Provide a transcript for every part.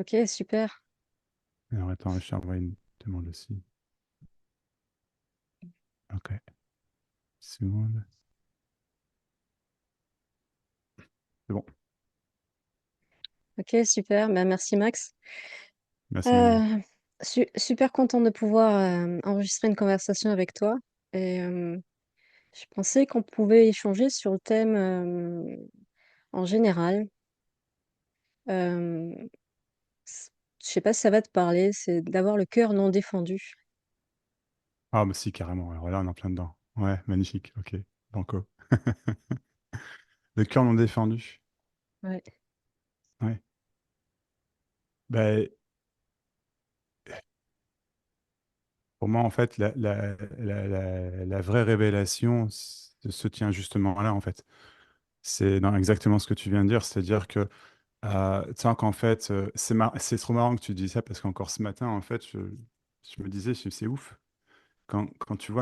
Ok, super. Alors attends, je t'envoie une demande aussi. Ok, seconde. C'est bon. Ok, super. Ben, merci Max. Merci Mélanie. Euh, Super contente de pouvoir enregistrer une conversation avec toi. Et je pensais qu'on pouvait échanger sur le thème en général. Euh, je sais pas si ça va te parler, c'est d'avoir le cœur non défendu. Ah, bah si, carrément. Alors là, on est en plein dedans. Ouais, magnifique. Ok, banco. Le cœur non défendu. Ouais. Ouais. Ben, pour moi, en fait, la vraie révélation se tient justement là, en fait. C'est dans exactement ce que tu viens de dire, c'est-à-dire que, tu sais, qu'en fait, c'est trop marrant que tu dis ça, parce qu'encore ce matin, en fait, je me disais, c'est ouf. Quand je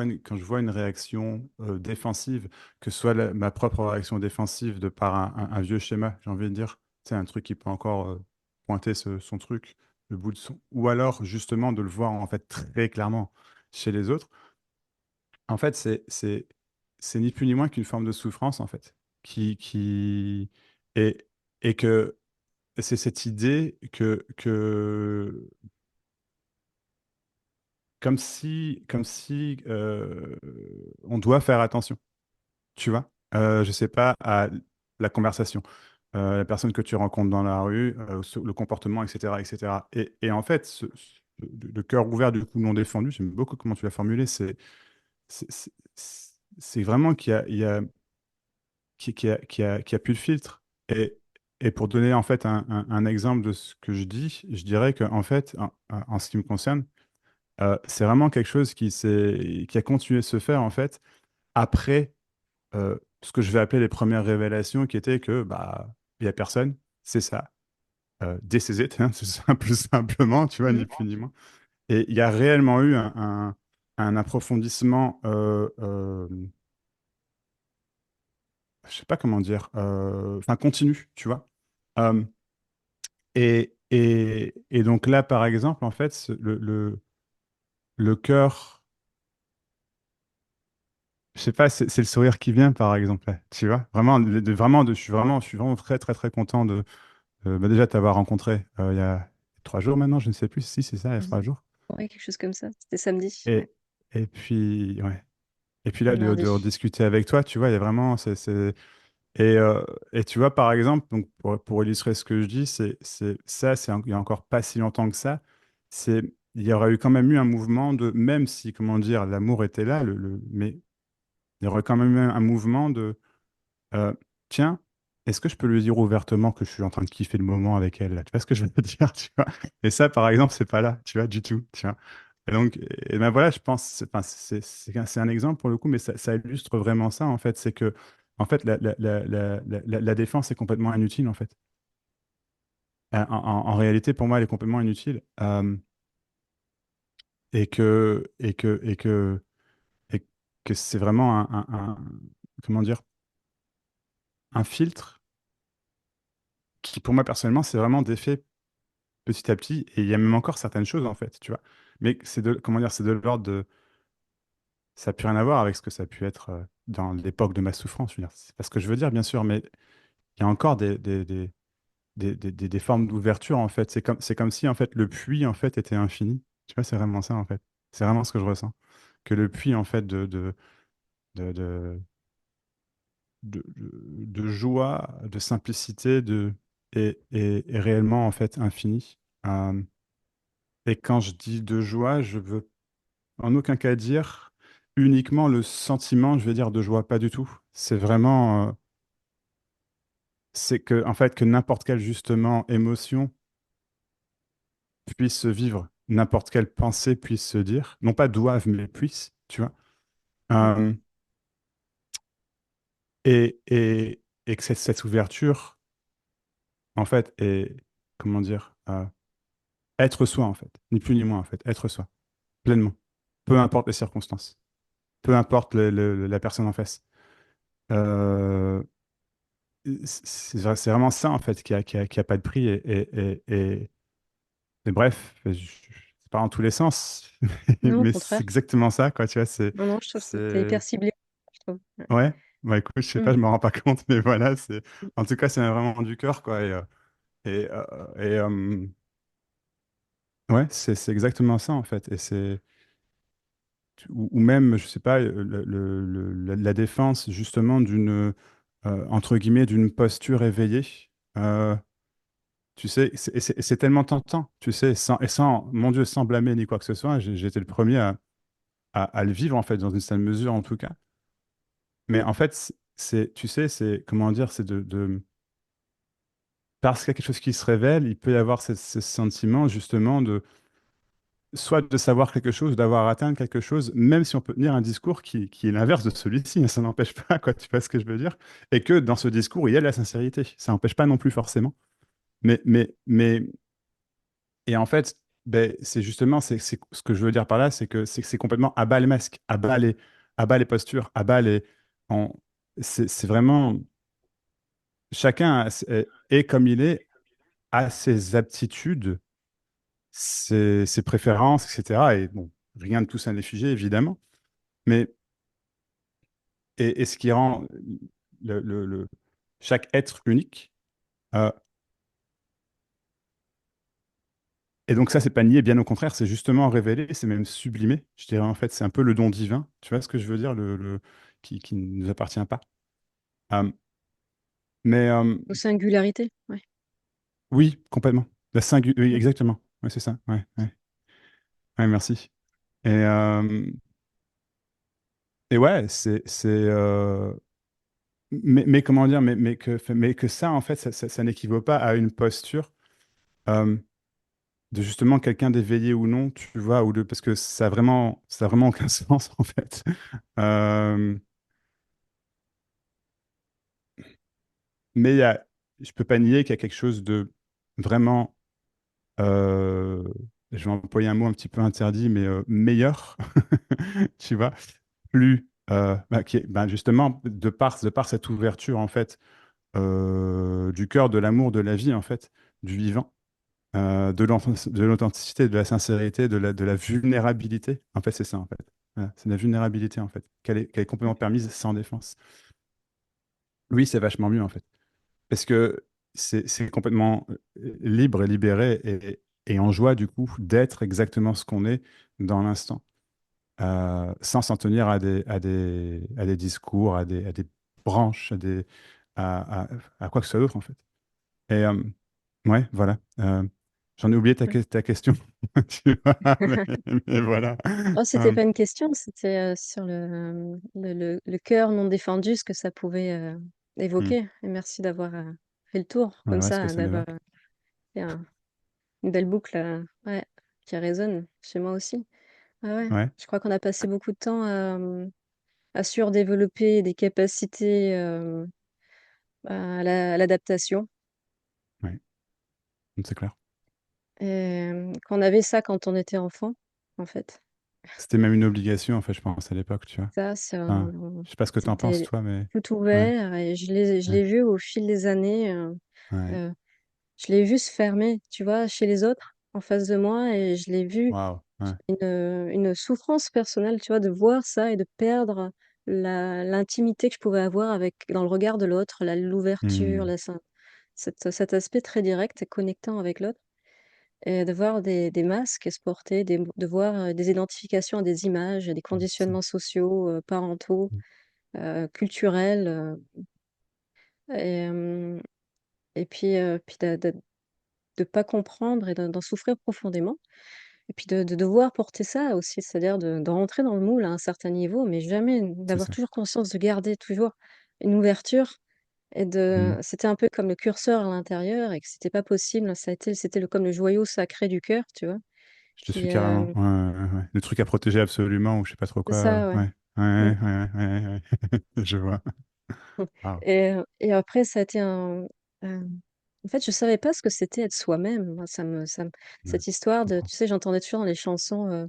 vois une réaction défensive, que ce soit ma propre réaction défensive de par un vieux schéma, j'ai envie de dire, c'est un truc qui peut encore pointer son truc, le bout de son, ou alors justement de le voir en fait très clairement chez les autres. En fait, c'est ni plus ni moins qu'une forme de souffrance en fait, qui et, et que c'est cette idée que comme si on doit faire attention. Tu vois, je sais pas, à la conversation, la personne que tu rencontres dans la rue, le comportement, etc., etc. Et en fait, le cœur ouvert, du coup, non défendu, j'aime beaucoup comment tu l'as formulé, c'est c'est- c'est vraiment qu'il y a plus de filtre. Et pour donner, en fait, un exemple de ce que je dis, je dirais que, en fait, en ce qui me concerne, c'est vraiment quelque chose qui a continué de se faire, en fait, après ce que je vais appeler les premières révélations qui étaient que bah il y a personne, c'est ça. This is it, hein, c'est simple, simplement, tu vois, ni Mhm. plus ni moins. Et il y a réellement eu un approfondissement, je sais pas comment dire, enfin continu, tu vois. Euh, et donc là, par exemple, en fait, le cœur, je sais pas, c'est le sourire qui vient, par exemple, là, tu vois. Vraiment, je suis vraiment très, très, très content bah déjà, t'avoir rencontré il y a 3 jours maintenant, je ne sais plus si c'est ça, il y a Mhm. 3 jours. Ouais, quelque chose comme ça. C'était samedi, ouais. Et, et puis, ouais. Et puis là, de Mardi. rediscuter avec toi, tu vois, il y a vraiment. Et, et tu vois, par exemple, donc pour illustrer ce que je dis, il y a encore pas si longtemps que ça, il y aurait eu quand même eu un mouvement de, même si, comment dire, l'amour était là, mais il y aurait quand même eu un mouvement de Euh, tiens, est-ce que je peux lui dire ouvertement que je suis en train de kiffer le moment avec elle, là? Tu vois ce que je veux dire, tu vois? Et ça, par exemple, c'est pas là, tu vois, du tout, tu vois? Et donc, et ben voilà, je pense, enfin, c'est un exemple pour le coup, mais ça illustre vraiment ça, en fait. C'est que, en fait, la défense est complètement inutile, en fait. En réalité, pour moi, elle est complètement inutile. Et et que c'est vraiment comment dire, un filtre qui, pour moi, personnellement, c'est vraiment des faits petit à petit. Et il y a même encore certaines choses, en fait, tu vois. Mais comment dire, c'est de l'ordre de. Ça n'a plus rien à voir avec ce que ça a pu être dans l'époque de ma souffrance. Je veux dire, c'est pas ce que je veux dire, bien sûr, mais il y a encore des formes d'ouverture, en fait. C'est comme si, en fait, le puits, en fait, était infini. Tu vois, c'est vraiment ça, en fait. C'est vraiment ce que je ressens. Que le puits, en fait, de, de, de joie, de simplicité, est réellement, en fait, infini. Et quand je dis de joie, je veux en aucun cas dire uniquement le sentiment, je vais dire, de joie, pas du tout. C'est vraiment, c'est que, en fait, que n'importe quelle, justement, émotion puisse se vivre, n'importe quelle pensée puisse se dire, non pas doivent, mais puissent, tu vois. Mhm. Euh, et que cette ouverture, en fait, est, comment dire, être soi, en fait, ni plus ni moins, en fait, être soi, pleinement, peu importe les circonstances, peu importe la personne en face. Euh, c'est vraiment ça, en fait, qui a pas de prix. et bref, c'est pas dans tous les sens, Non, au mais contraire. c'est exactement ça, quoi, tu vois, Non, non, je trouve que tu c'est, hyper ciblé, je trouve. Ouais. ouais, bah écoute, je sais pas, Mmh. je me rends pas compte, mais voilà, en tout cas, c'est vraiment du cœur, quoi, et, euh, et, ouais, c'est exactement ça, en fait, ou même, je sais pas, la défense, justement, entre guillemets, d'une posture éveillée. Euh, Tu sais, c'est tellement tentant, tu sais, mon Dieu, sans blâmer ni quoi que ce soit, j'ai été le premier à le vivre, en fait, dans une certaine mesure, en tout cas. Mais Mmh. en fait, tu sais, comment dire, parce qu'il y a quelque chose qui se révèle, il peut y avoir ce sentiment, justement, soit de savoir quelque chose, d'avoir atteint quelque chose, même si on peut tenir un discours qui est l'inverse de celui-ci, mais ça n'empêche pas, quoi, tu vois ce que je veux dire? Et que dans ce discours, il y a de la sincérité. Ça n'empêche pas non plus forcément. Mais, et en fait, ben, c'est justement, ce que je veux dire par là, c'est complètement à bas les masques, à bas les postures, à bas les. on- c'est vraiment. Chacun est comme il est, a ses aptitudes, ses préférences, etc. Et bon, rien de tout ça n'est figé, évidemment. Mais, et ce qui rend chaque être unique. euh, et donc, ça, c'est pas nier, bien au contraire, c'est justement révéler, c'est même sublimer. Je dirais, en fait, c'est un peu le don divin. Tu vois ce que je veux dire, qui ne nous appartient pas. Euh, mais Aux singularités, ouais. oui, complètement. Oui, exactement. Ouais, c'est ça. Ouais, ouais. Ouais, merci. Et, euh, et ouais, mais comment dire, mais que ça, en fait, ça n'équivaut pas à une posture euh, de justement quelqu'un d'éveillé ou non, tu vois, parce que ça a vraiment aucun sens, en fait. Euh, mais je peux pas nier qu'il y a quelque chose de vraiment, euh, je vais employer un mot un petit peu interdit, mais meilleur, tu vois, justement, de par cette ouverture, en fait, du cœur, de l'amour, de la vie, en fait, du vivant, de l'authenticité, de la sincérité, de la vulnérabilité. En fait, c'est ça, en fait. Voilà, c'est la vulnérabilité, en fait, qu'elle est complètement permise sans défense. Oui, c'est vachement mieux, en fait. Parce que c'est complètement libre et libéré et en joie, du coup, d'être exactement ce qu'on est dans l'instant, sans s'en tenir à des discours, à des branches, à, à quoi que ce soit d'autre, en fait. Et ouais, voilà. J'en ai oublié Ouais. ta question, tu vois, mais voilà. Oh, c'était Euh, pas une question, c'était, sur le cœur non défendu, ce que ça pouvait, hmm. évoquer et merci d'avoir, fait le tour Ouais, comme ouais, ce ça, que ça d'avoir, m'évoque. fait une belle boucle, ouais, qui résonne chez moi aussi. Ah ouais, Ouais, je crois qu'on a passé beaucoup de temps à surdévelopper des capacités, à l'adaptation ouais, c'est clair. et qu'on avait ça quand on était enfant, en fait. C'était même une obligation, en fait, je pense, à l'époque, tu vois. Ça, c'est Enfin, je sais pas ce que tu en penses, c'était toi, mais tout ouais, ouvert et je ouais, l'ai vu au fil des années, ouais. heu, je l'ai vu se fermer, tu vois, chez les autres, en face de moi et je l'ai vu Waouh, ouais. une souffrance personnelle, tu vois, de voir ça et de perdre l'intimité que je pouvais avoir avec dans le regard de l'autre, l'ouverture, Hmm, cet aspect très direct et connectant avec l'autre et de voir des masques se porter, de voir, des identifications à des images, des c'est- conditionnements sociaux, parentaux, culturels, et hem et puis de pas comprendre et d'en souffrir profondément et puis de devoir porter ça aussi, c'est-à-dire de rentrer dans le moule à un certain niveau, mais jamais c'est d'avoir ça. toujours conscience de garder toujours une ouverture et Hmm. c'était un peu comme le curseur à l'intérieur et que c'était pas possible, c'était comme le joyau sacré du cœur, tu vois? Je te suis Qui, carrément. Ouais, ouais, ouais. Le truc à protéger absolument, ou je sais pas trop c'est quoi. ça, ouais. Ouais, Mmh. ouais, ouais, ouais, ouais. Je vois. Waouh. Et après ça a été en fait, je savais pas ce que c'était être soi-même. Moi, Ouais, cette je histoire de comprends. tu sais, j'entendais toujours dans les chansons,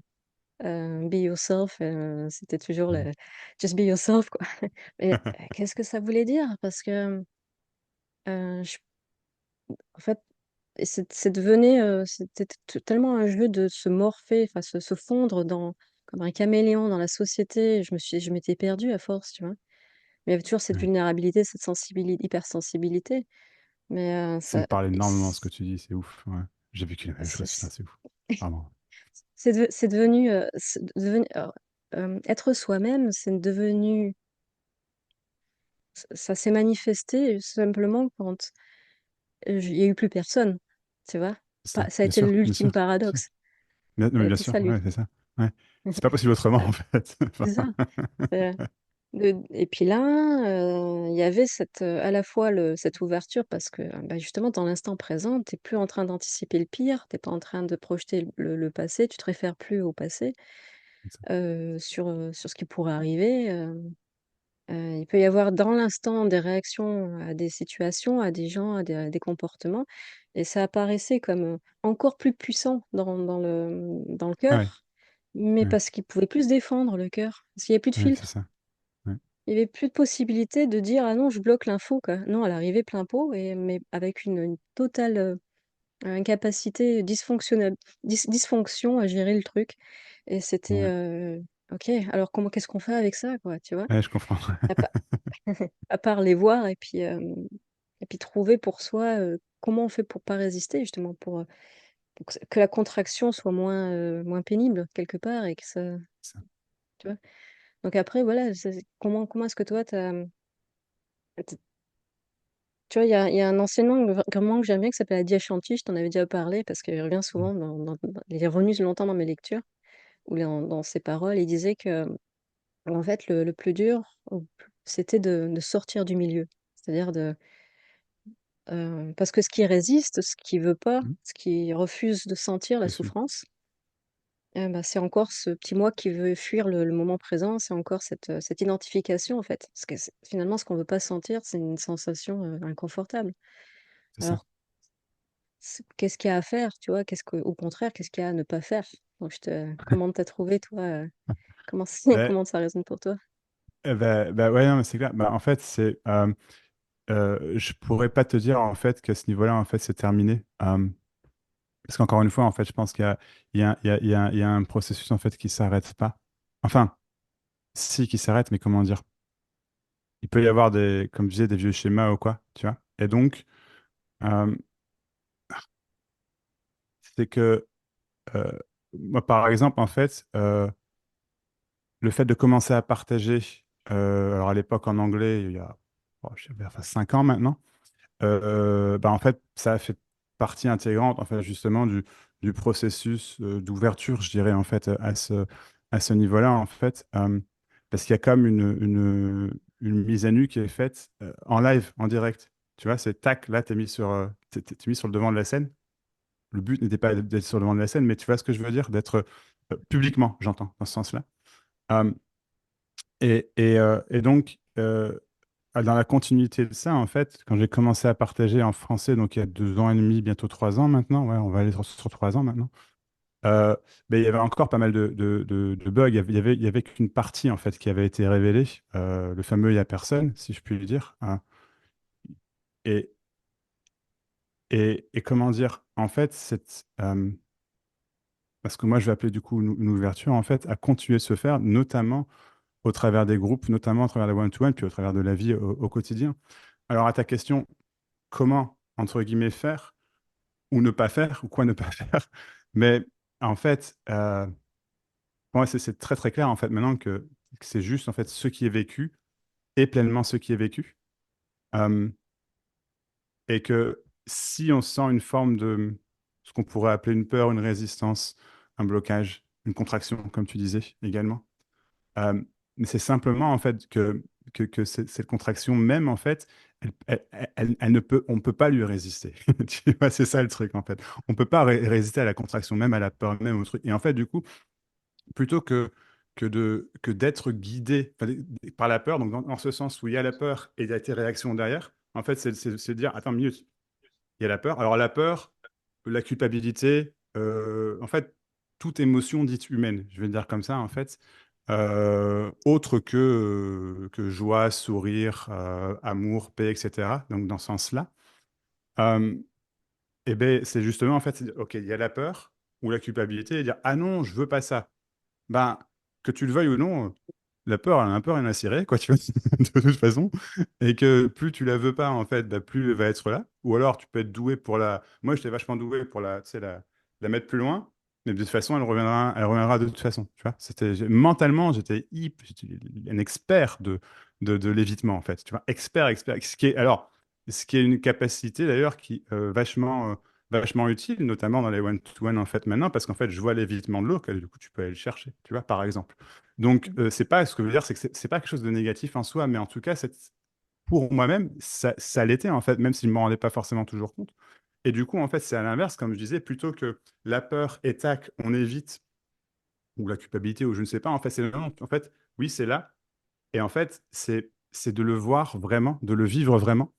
Be yourself, c'était toujours Hmm. le just be yourself, quoi. Mais, qu'est-ce que ça voulait dire? Parce que, je en fait, et c'est devenu, c'était tellement un jeu de se morpher, enfin se fondre dans comme un caméléon dans la société. Je m'étais perdue à force, tu vois? Mais il y avait toujours cette Ouais. vulnérabilité, cette sensibilité, hypersensibilité, mais Ça me ça parle et énormément ce que tu dis, c'est ouf. Ouais. J'ai vécu la même chose, putain, c'est c'est ouf. Vraiment. c'est devenu, être soi-même, c'est devenu ça s'est manifesté simplement quand, il y a eu plus personne, tu vois? C'est Pas ça, ça a bien été sûr, bien l'ultime sûr. Bien sûr. paradoxe. Non, Ça mais a bien été sûr, ça ouais, l'ultime. c'est ça. Ouais. C'est pas possible autrement, en fait. C'est Enfin, ça. Heu, et puis là, il y avait cette, à la fois cette ouverture parce que, bah, justement dans l'instant présent, tu es plus en train d'anticiper le pire, tu es pas en train de projeter le passé, tu te réfères plus au passé, c'est ça. sur ce qui pourrait arriver, il peut y avoir dans l'instant des réactions à des situations, à des gens, à des comportements et ça apparaissait comme, encore plus puissant dans le Ah ouais, cœur, mais ouais, parce qu'il pouvait plus se défendre le cœur, parce qu'il y a plus de ouais, c'est filtre. ça. Ouais, Il y avait plus de possibilité de dire: «Ah non, je bloque l'info, quoi». Non, elle arrivait plein pot mais avec une totale, incapacité dysfonction à gérer le truc et c'était, ouais. OK, alors qu'est-ce qu'on fait avec ça, quoi, tu vois? Ouais, je comprends. À pa à part les voir et puis trouver pour soi, comment on fait pour pas résister justement, pour que la contraction soit moins pénible quelque part et que ça C'est ça. tu vois? Donc après voilà, c'est comment est-ce que toi tu vois, il y a un enseignement vraiment que j'aime bien qui s'appelle la diachanti, je t'en avais déjà parlé parce qu'il revient Mmh. souvent il est revenu longtemps dans mes lectures, où dans ses paroles, il disait que, en fait, le plus dur, c'était de sortir du milieu. C'est-à-dire parce que ce qui résiste, ce qui veut pas, Mmh. ce qui refuse de sentir la Bien sûr. souffrance, bah, c'est encore ce petit moi qui veut fuir le moment présent, c'est encore cette identification, en fait. Parce que finalement, ce qu'on veut pas sentir, c'est une sensation, inconfortable. C'est ça. Alors qu'est-ce qu'il y a à faire, tu vois? Au contraire, qu'est-ce qu'il y a à ne pas faire? Donc comment tu as trouvé toi, comment Beh, comment ça résonne pour toi? ouais, non, mais c'est clair. Bah, en fait, je pourrais pas te dire en fait qu'à ce niveau-là, en fait, c'est terminé. Parce qu'encore une fois, en fait, je pense qu'il y a, il y a, il y a, il y a, il y a un processus en fait qui s'arrête pas. Enfin, si, qui s'arrête, mais comment dire? Il peut y avoir des, comme je disais, des vieux schémas ou quoi, tu vois. Et donc, euh, c'est que euh, moi, par exemple, en fait, le fait de commencer à partager, alors à l'époque en anglais, il y a, oh, je sais pas, enfin, 5 ans maintenant. Bah, en fait, ça a fait partie intégrante, en fait, justement, du processus d'ouverture, je dirais, en fait, à ce niveau-là, en fait, parce qu'il y a comme une mise à nu qui est faite en live, en direct. Tu vois, c'est tac, là, t'es mis sur le devant de la scène. Le but n'était pas d'être sur le devant de la scène, mais tu vois ce que je veux dire, d'être publiquement, j'entends, dans ce sens-là. Euh, et donc, dans la continuité de ça, en fait, quand j'ai commencé à partager en français, donc il y a 2 ans et demi, bientôt 3 ans maintenant, ouais, on va aller sur 3 ans maintenant, euh, ben, il y avait encore pas mal de bugs. Il y avait qu'une partie, en fait, qui avait été révélée, le fameux il y a personne, si je puis le dire, hein. Et, et comment dire, en fait, parce que moi, je vais appeler du coup une ouverture, en fait, à continuer de se faire, notamment au travers des groupes, notamment à travers la one-to-one, puis au travers de la vie au quotidien. Alors, à ta question, comment, entre guillemets, faire ou ne pas faire, ou quoi ne pas faire. Mais en fait, pour moi, c'est très très clair en fait maintenant que c'est juste en fait ce qui est vécu et pleinement ce qui est vécu. Euh, et que si on sent une forme de ce qu'on pourrait appeler une peur, une résistance, un blocage, une contraction, comme tu disais également, Euh, mais c'est simplement en fait que cette contraction même en fait, elle ne peut, on peut pas lui résister. Tu vois, c'est ça le truc en fait. On peut pas résister à la contraction même, à la peur même, au truc. Et en fait, du coup, plutôt que d'être guidé par la peur, donc dans ce sens où il y a la peur et il y a tes réactions derrière, en fait, c'est de dire, attends, minute, il y a la peur. Alors la peur, la culpabilité, en fait, toute émotion dite humaine, je vais le dire comme ça, en fait, autre que joie, sourire, amour, paix, etc. Donc dans ce sens-là. Euh, Et ben, c'est justement, en fait, OK, il y a la peur ou la culpabilité et dire, ah non, je veux pas ça. Ben, que tu le veuilles ou non, la peur, elle a un peu rien à cirer, quoi, tu vois, de toute façon. Et que plus tu la veux pas, en fait, bah, plus elle va être là. Ou alors, tu peux être doué pour la. Moi, j'étais vachement doué pour la, tu sais, la mettre plus loin. Mais de toute façon, elle reviendra de toute façon, tu vois. Mentalement, j'étais un expert de l'évitement, en fait. Tu vois, expert. Ce qui est une capacité, d'ailleurs, qui vachement utile, notamment dans les one-to-one en fait maintenant, parce qu'en fait, je vois l'évitement de l'eau, que du coup, tu peux aller le chercher, tu vois, par exemple. Donc, c'est pas, ce que je veux dire, c'est que c'est pas quelque chose de négatif en soi, mais en tout cas, pour moi-même, ça l'était, en fait, même si je ne m'en rendais pas forcément toujours compte. Et du coup, en fait, c'est à l'inverse, comme je disais, plutôt que la peur et tac, on évite, ou la culpabilité, ou je ne sais pas, en fait, c'est non, en fait, oui, c'est là. Et en fait, c'est de le voir vraiment, de le vivre vraiment,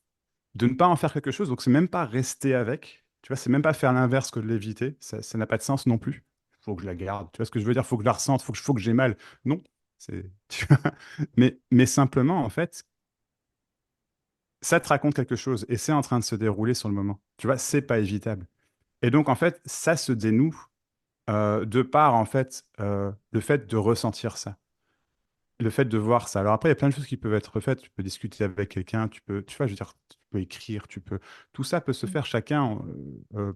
de ne pas en faire quelque chose. Donc, c'est même pas rester avec. Tu vois, c'est même pas faire l'inverse que de l'éviter. Ça n'a pas de sens non plus. Il faut que je la garde. Tu vois ce que je veux dire? Il faut que je la ressente. Faut que j'ai mal. Non. Tu vois. Mais simplement, en fait, ça te raconte quelque chose et c'est en train de se dérouler sur le moment. Tu vois, c'est pas évitable. Et donc, en fait, ça se dénoue de par, en fait, le fait de ressentir ça. Le fait de voir ça. Alors après, il y a plein de choses qui peuvent être faites. Tu peux discuter avec quelqu'un, tu vois, je veux dire, tu peux écrire, tout ça peut se faire. Chacun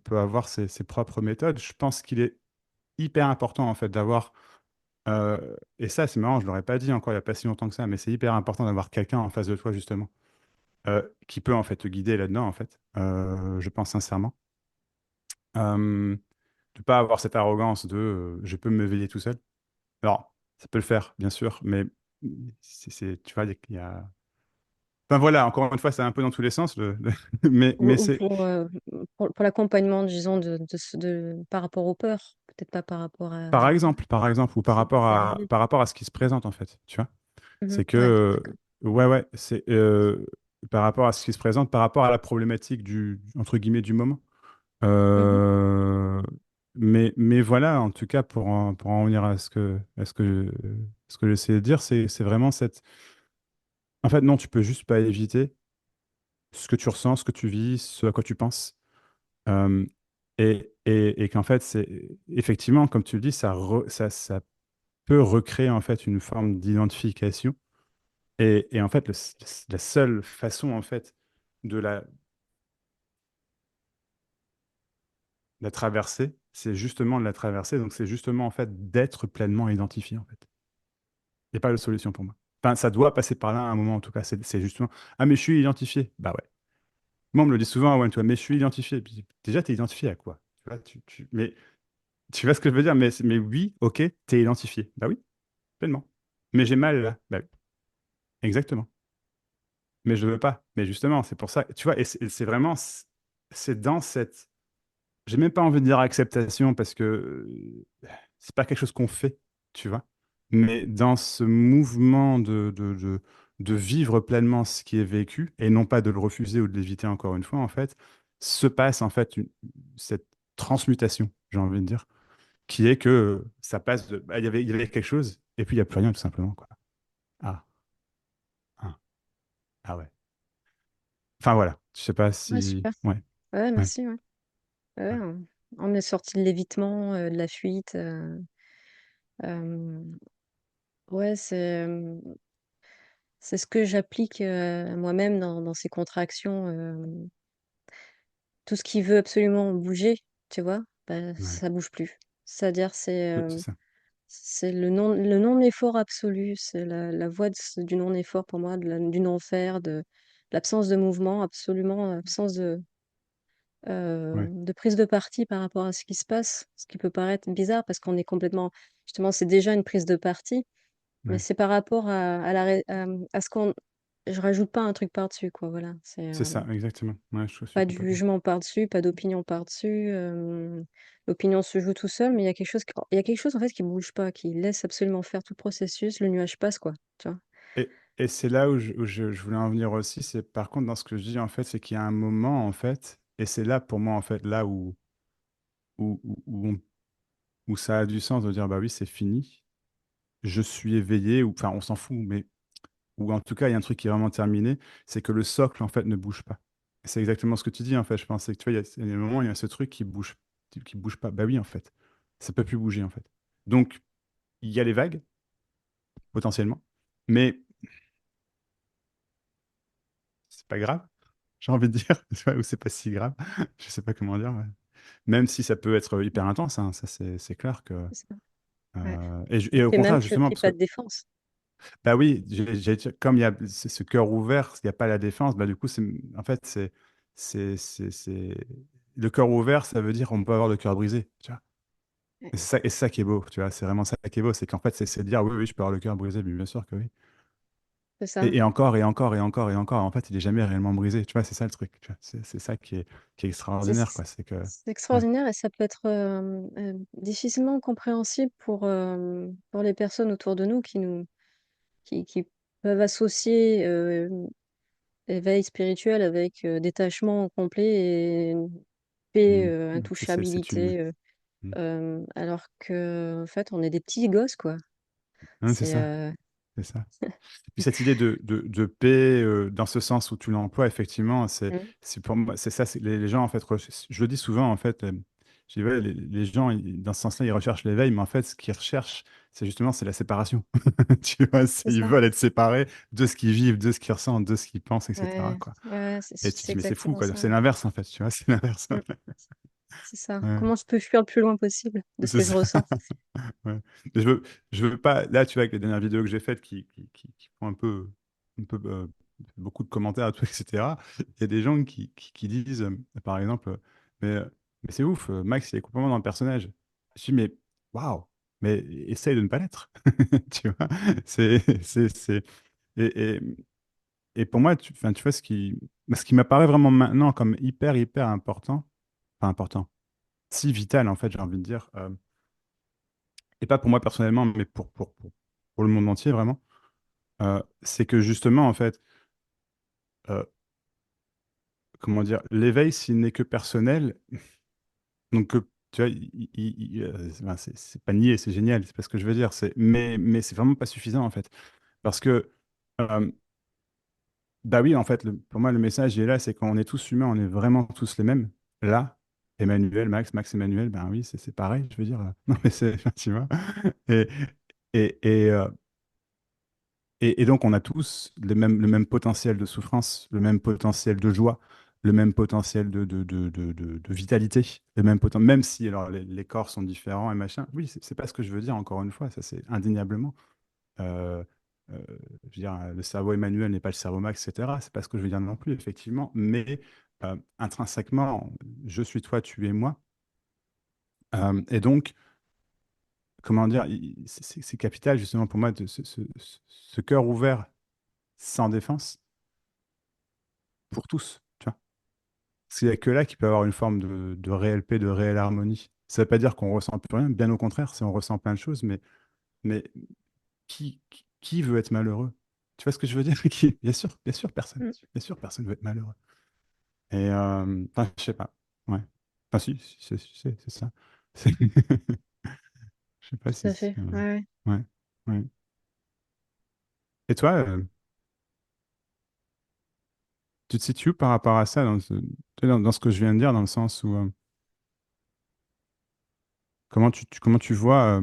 peut avoir ses propres méthodes. Je pense qu'il est hyper important en fait d'avoir, et ça c'est marrant, je l'aurais pas dit encore il y a pas si longtemps que ça, mais c'est hyper important d'avoir quelqu'un en face de toi justement qui peut en fait te guider là-dedans en fait. Je pense sincèrement. De pas avoir cette arrogance de je peux me veiller tout seul. Alors, ça peut le faire, bien sûr, mais tu vois, il y a. Enfin voilà, encore une fois, c'est un peu dans tous les sens, mais Ou c'est pour l'accompagnement, disons, par rapport aux peurs, peut-être pas par rapport à par exemple, ou par rapport à ce qui se présente en fait, tu vois. C'est Mhm. que, Ouais, d'accord. ouais, ouais, c'est par rapport à ce qui se présente, par rapport à la problématique entre guillemets, du moment. Mhm. Euh, mais voilà, en tout cas, pour en venir ce que j'essaie de dire, c'est vraiment cette. En fait, non, tu peux juste pas éviter ce que tu ressens, ce que tu vis, ce à quoi tu penses. Euh, et qu'en fait, c'est effectivement, comme tu le dis, ça peut recréer en fait une forme d'identification. Et en fait, la seule façon en fait de la traverser, c'est justement de la traverser. Donc c'est justement en fait d'être pleinement identifié en fait. Il n'y a pas de solution pour moi. Enfin, ça doit passer par là à un moment en tout cas. C'est justement, ah mais je suis identifié. Bah ouais. Moi on me le dit souvent, ouais, tu vois, mais je suis identifié. Puis, déjà, tu es identifié à quoi? Tu vois, mais tu vois ce que je veux dire? Mais oui, ok, tu es identifié. Bah oui, pleinement. Mais j'ai mal là. Bah oui, exactement. Mais je veux pas. Mais justement, c'est pour ça. Tu vois, et c'est vraiment, c'est dans cette. J'ai même pas envie de dire acceptation parce que c'est pas quelque chose qu'on fait, tu vois. Mais dans ce mouvement de vivre pleinement ce qui est vécu et non pas de le refuser ou de l'éviter encore une fois, en fait, se passe en fait cette transmutation, j'ai envie de dire, qui est que ça passe de. Bah, il y avait quelque chose et puis il n'y a plus rien tout simplement, quoi. Ah, ah, ah ouais. Enfin voilà, je sais pas Ouais, si. super. Ouais, Ouais, ouais, merci. Ouais. Ouais, ouais, on est sorti de l'évitement, de la fuite. Euh, ouais, c'est ce que j'applique moi-même dans ces contractions. Tout ce qui veut absolument bouger, tu vois, bah, ouais. ça bouge plus. C'est-à-dire, Oui, c'est ça. c'est le non-effort absolu, c'est la voie du non-effort pour moi, du non-faire, de l'absence de mouvement, absolument, absence Ouais, de prise de parti par rapport à ce qui se passe, ce qui peut paraître bizarre parce qu'on est complètement, justement, c'est déjà une prise de parti, mais ouais. c'est par rapport à ce qu'on, je rajoute pas un truc par-dessus, quoi, voilà. C'est ça, exactement. Ouais, je suis Pas de complètement. jugement par-dessus, pas d'opinion par-dessus. L'opinion se joue tout seul, mais il y a quelque chose en fait qui bouge pas, qui laisse absolument faire tout le processus. Le nuage passe, quoi. Tu vois? Et c'est là je voulais en venir aussi, c'est par contre dans ce que je dis en fait, c'est qu'il y a un moment en fait, et c'est là pour moi en fait, là où, où, où on- où ça a du sens de dire bah oui, c'est fini, je suis éveillé, ou enfin on s'en fout, mais ou en tout cas il y a un truc qui est vraiment terminé, c'est que le socle en fait ne bouge pas. C'est exactement ce que tu dis, en fait. Je pense. C'est que tu vois, il y a un moment, il y a ce truc qui bouge pas. Bah oui, en fait. Ça peut plus bouger, en fait. Donc, il y a les vagues, potentiellement. Mais c'est pas grave, j'ai envie de dire. Tu vois, ou c'est pas si grave. Je sais pas comment dire. Ouais. Même si ça peut être hyper intense, hein, ça, c'est clair que. C'est ça. Ouais. Et au Et même contraire, qu'il justement, y ait parce pas que de défense. bah oui, comme il y a ce cœur ouvert, il n'y a pas la défense, bah du coup, en fait, c'est... Le cœur ouvert, ça veut dire on peut avoir le cœur brisé, tu vois. Ouais. Et c'est ça qui est beau, tu vois. C'est vraiment ça qui est beau, c'est qu'en fait, c'est de dire oui, oui, je peux avoir le cœur brisé, mais bien sûr que oui. C'est ça. Et encore, et encore, et encore, et encore. En fait, il est jamais réellement brisé, tu vois. C'est ça le truc, tu vois. C'est ça qui est C'est extraordinaire, quoi. C'est que, c'est ouais. extraordinaire et ça peut être difficilement compréhensible pour les personnes autour de nous qui peuvent associer éveil spirituel avec détachement complet et paix, Mm. C'est une. intouchabilité, Mm. alors que en fait, on est des petits gosses, quoi. Hein, c'est C'est ça, c'est ça. Puis cette idée de paix, dans ce sens où tu l'emploies, effectivement, Mmh, c'est pour moi, c'est ça, les gens, en fait, je le dis souvent, en fait, je dis, ouais, les gens, dans ce sens-là, ils recherchent l'éveil, mais en fait, ce qu'ils recherchent, c'est la séparation. Tu vois, c'est ils ça. veulent être séparés de ce qu'ils vivent, de ce qu'ils ressentent, de ce qu'ils pensent, etc., Ouais, quoi. ouais, Et tu te c'est dis, mais c'est fou, exactement quoi. ça. C'est l'inverse, en fait, tu vois, c'est l'inverse. Mmh, c'est ça. Ouais, Comment je peux fuir le plus loin possible de ce c'est que je ça. ressens? Ouais. Mais je veux pas. Là, tu vois, avec les dernières vidéos que j'ai faites qui font beaucoup de commentaires, et tout, etc. Il y a des gens qui disent, par exemple, mais c'est ouf, Max, il est complètement dans le personnage. Je dis, mais waouh, mais essaye de ne pas l'être. Tu vois, c'est. Et, et, et pour moi, enfin, tu vois, ce qui m'apparaît vraiment maintenant comme hyper, hyper important, pas important, si vital, en fait, j'ai envie de dire. Et pas pour moi personnellement, mais pour le monde entier, vraiment, c'est que justement, en fait, euh, comment dire, l'éveil, s'il n'est que personnel, donc, tu vois, ben, c'est pas nier, c'est génial, c'est pas ce que je veux dire, mais c'est vraiment pas suffisant, en fait. Parce que, euh, bah oui, en fait, pour moi, le message, il est là, c'est qu'on est tous humains, on est vraiment tous les mêmes. Là, Emmanuel, Max, Emmanuel, ben oui, c'est pareil, je veux dire. Non, mais c'est, tu vois. Et, et et donc, on a tous le même potentiel de souffrance, le même potentiel de joie, le même potentiel de vitalité, même si alors, les corps sont différents et machin. Oui, c'est pas ce que je veux dire, encore une fois, ça c'est indéniablement. Euh, je veux dire, le cerveau Emmanuel n'est pas le cerveau Max, etc. C'est pas ce que je veux dire non plus, effectivement. Mais intrinsèquement, je suis toi, tu es moi. Et donc, comment dire, c'est capital justement pour moi de ce cœur ouvert sans défense pour tous, tu vois. Parce qu'il n'y a que là qu'il peut y avoir une forme de réelle paix, de réelle harmonie. Ça ne veut pas dire qu'on ressent plus rien, bien au contraire, si on ressent plein de choses, mais qui veut être malheureux? Tu vois ce que je veux dire? Bien sûr, personne. Mmh, Bien sûr, personne veut être malheureux. Et, enfin, je sais pas. Ouais. Enfin, si, si, c'est ça. C'est- Je sais pas tout si. à fait. Ouais, ouais. Ouais. Ouais. Et toi, tu te situes où par rapport à ça, dans ce que je viens de dire, dans le sens où, comment tu vois,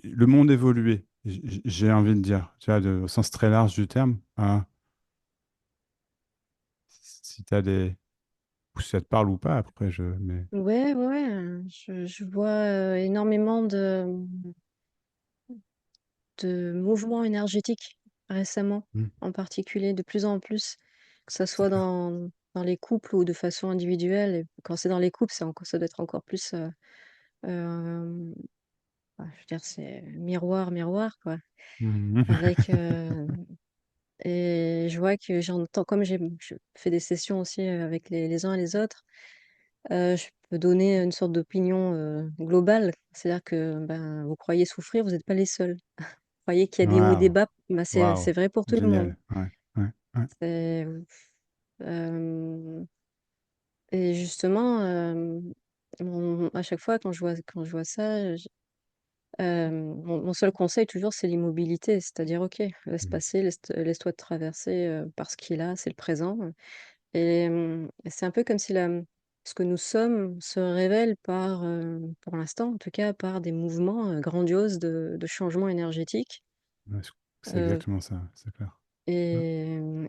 le monde évoluer, j'ai envie de dire, tu vois, au sens très large du terme, hein, si tu as des... ou si ça te parle ou pas, après, mais... Ouais, ouais, ouais, je vois énormément de mouvements énergétiques récemment, Hmm, en particulier, de plus en plus, que ça c'est soit clair. dans les couples ou de façon individuelle. Et quand c'est dans les couples, ça doit être encore plus, euh, je veux dire, c'est miroir, miroir, quoi. Hmm. Avec, et je vois que j'entends, comme je fais des sessions aussi avec les uns et les autres, je peux donner une sorte d'opinion globale. C'est-à-dire que ben, vous croyez souffrir, vous n'êtes pas les seuls. Vous croyez qu'il y a des hauts et des Waouh, bas, ben, waouh, c'est vrai pour tout le monde. génial, ouais, ouais, ouais. C'est, et justement, à chaque fois quand je vois ça, Mon seul conseil toujours, c'est l'immobilité, c'est-à-dire: «OK, laisse Mm. passer, laisse-toi traverser, par ce qu'il a, c'est le présent». Et c'est un peu comme si ce que nous sommes se révèle par, pour l'instant en tout cas, par des mouvements, grandioses de changement énergétique, Ouais, c'est heu exactement ça, c'est clair. Ouais.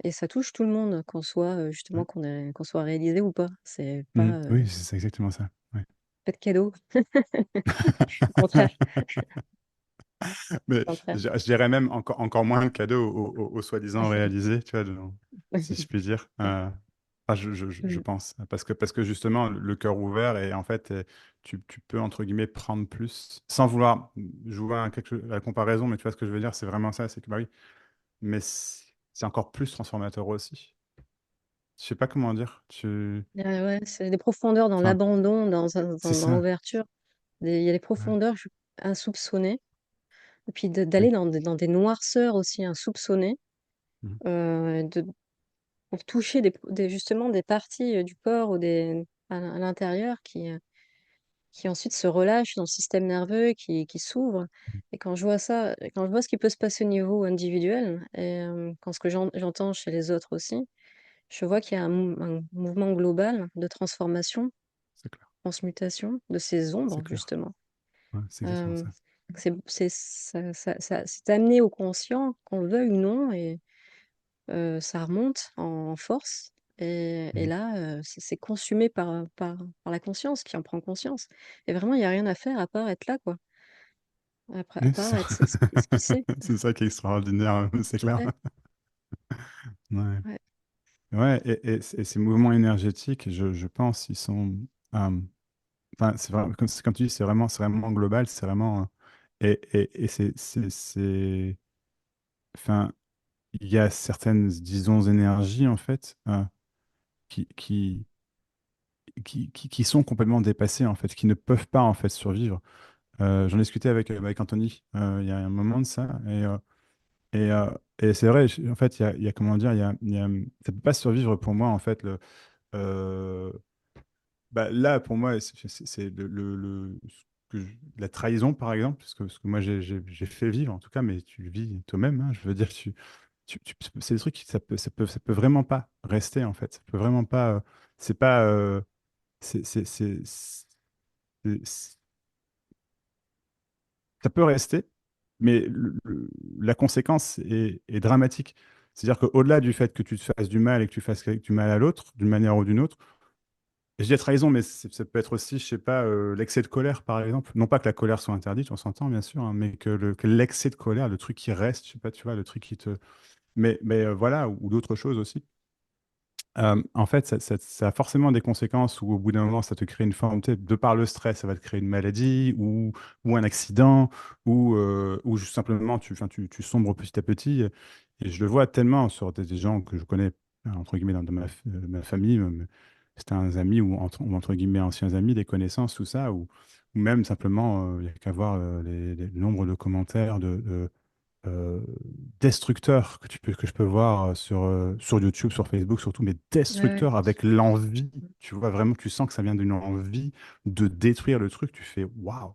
et ça touche tout le monde, qu'on soit, Ouais. justement qu'on soit réalisé ou pas. C'est Mm. pas, Oui, c'est exactement ça. Ouais. pas de cadeau. Au contraire, Mais au contraire. je dirais même encore moins le cadeau aux soi-disant réalisés, tu vois, si je puis dire. Enfin, je Mmh. pense. Parce que justement, le cœur ouvert et en fait, tu peux, entre guillemets, prendre plus sans vouloir jouer à la comparaison, mais tu vois ce que je veux dire, c'est vraiment ça. C'est que, bah oui, mais c'est encore plus transformateur aussi. Je sais pas comment dire. Ouais, c'est des profondeurs dans Enfin, l'abandon, c'est dans ça. l'ouverture. Il y a des Ouais. profondeurs insoupçonnées et puis Oui. d'aller dans des noirceurs aussi insoupçonnées, Mhm. de pour toucher justement des parties, du corps ou à l'intérieur qui ensuite se relâchent dans le système nerveux, qui s'ouvrent. Et quand je vois ce qui peut se passer au niveau individuel et quand ce que j'entends chez les autres aussi, je vois qu'il y a un mouvement global de transformation, C'est clair. transmutation de ces C'est ombres clair. justement. Ouais, c'est exactement Hem, ça. c'est amené au conscient, qu'on le veuille ou non, et ça remonte en force et Mhm. là, c'est consumé par la conscience qui en prend conscience et vraiment il y a rien à faire à part être là, quoi. À Oui, part c'est être ça. ce qui c'est. C'est ça qui est extraordinaire, c'est clair. Ouais, Ouais. ouais. Ouais, et ces mouvements énergétiques, je pense, ils sont. Enfin, c'est vrai, comme tu dis, c'est vraiment global, c'est vraiment. Et enfin, il y a certaines, disons, énergies, en fait, qui, qui, qui sont complètement dépassées, en fait, qui ne peuvent pas, en fait, survivre. J'en discutais avec Anthony il y a un moment de ça, et, euh, et c'est vrai, en fait, il y a, comment dire, ça peut pas survivre pour moi, en fait, euh, bah, là, pour moi, c'est la trahison, par exemple, parce que moi, j'ai fait vivre, en tout cas, mais tu le vis toi-même, hein, je veux dire, c'est des trucs qui, ça peut vraiment pas rester, en fait. Ça peut vraiment pas. C'est pas. C'est- Ça peut rester, mais la conséquence est dramatique. C'est-à-dire qu'au-delà du fait que tu te fasses du mal et que tu fasses du mal à l'autre, d'une manière ou d'une autre, je dis trahison, mais ça peut être aussi, je sais pas, l'excès de colère, par exemple. Non pas que la colère soit interdite, on s'entend bien sûr, hein, mais que l'excès de colère, le truc qui reste, je sais pas, tu vois, le truc qui te. Mais voilà, ou d'autres choses aussi. En fait, ça a forcément des conséquences où au bout d'un moment, ça te crée une forme, tu sais, de par le stress, ça va te créer une maladie ou un accident ou juste simplement enfin, tu sombres petit à petit. Et je le vois tellement sur des gens que je connais, entre guillemets, dans ma famille, c'était un ami ou entre guillemets anciens amis, des connaissances, tout ça, ou même simplement, il n'y a qu'à voir le nombre de commentaires euh, destructeurs que je peux voir sur YouTube, sur Facebook, surtout, mais Ouais, ouais, destructeurs bien sûr. avec l'envie. Tu vois, vraiment, tu sens que ça vient d'une envie de détruire le truc. Tu fais waouh,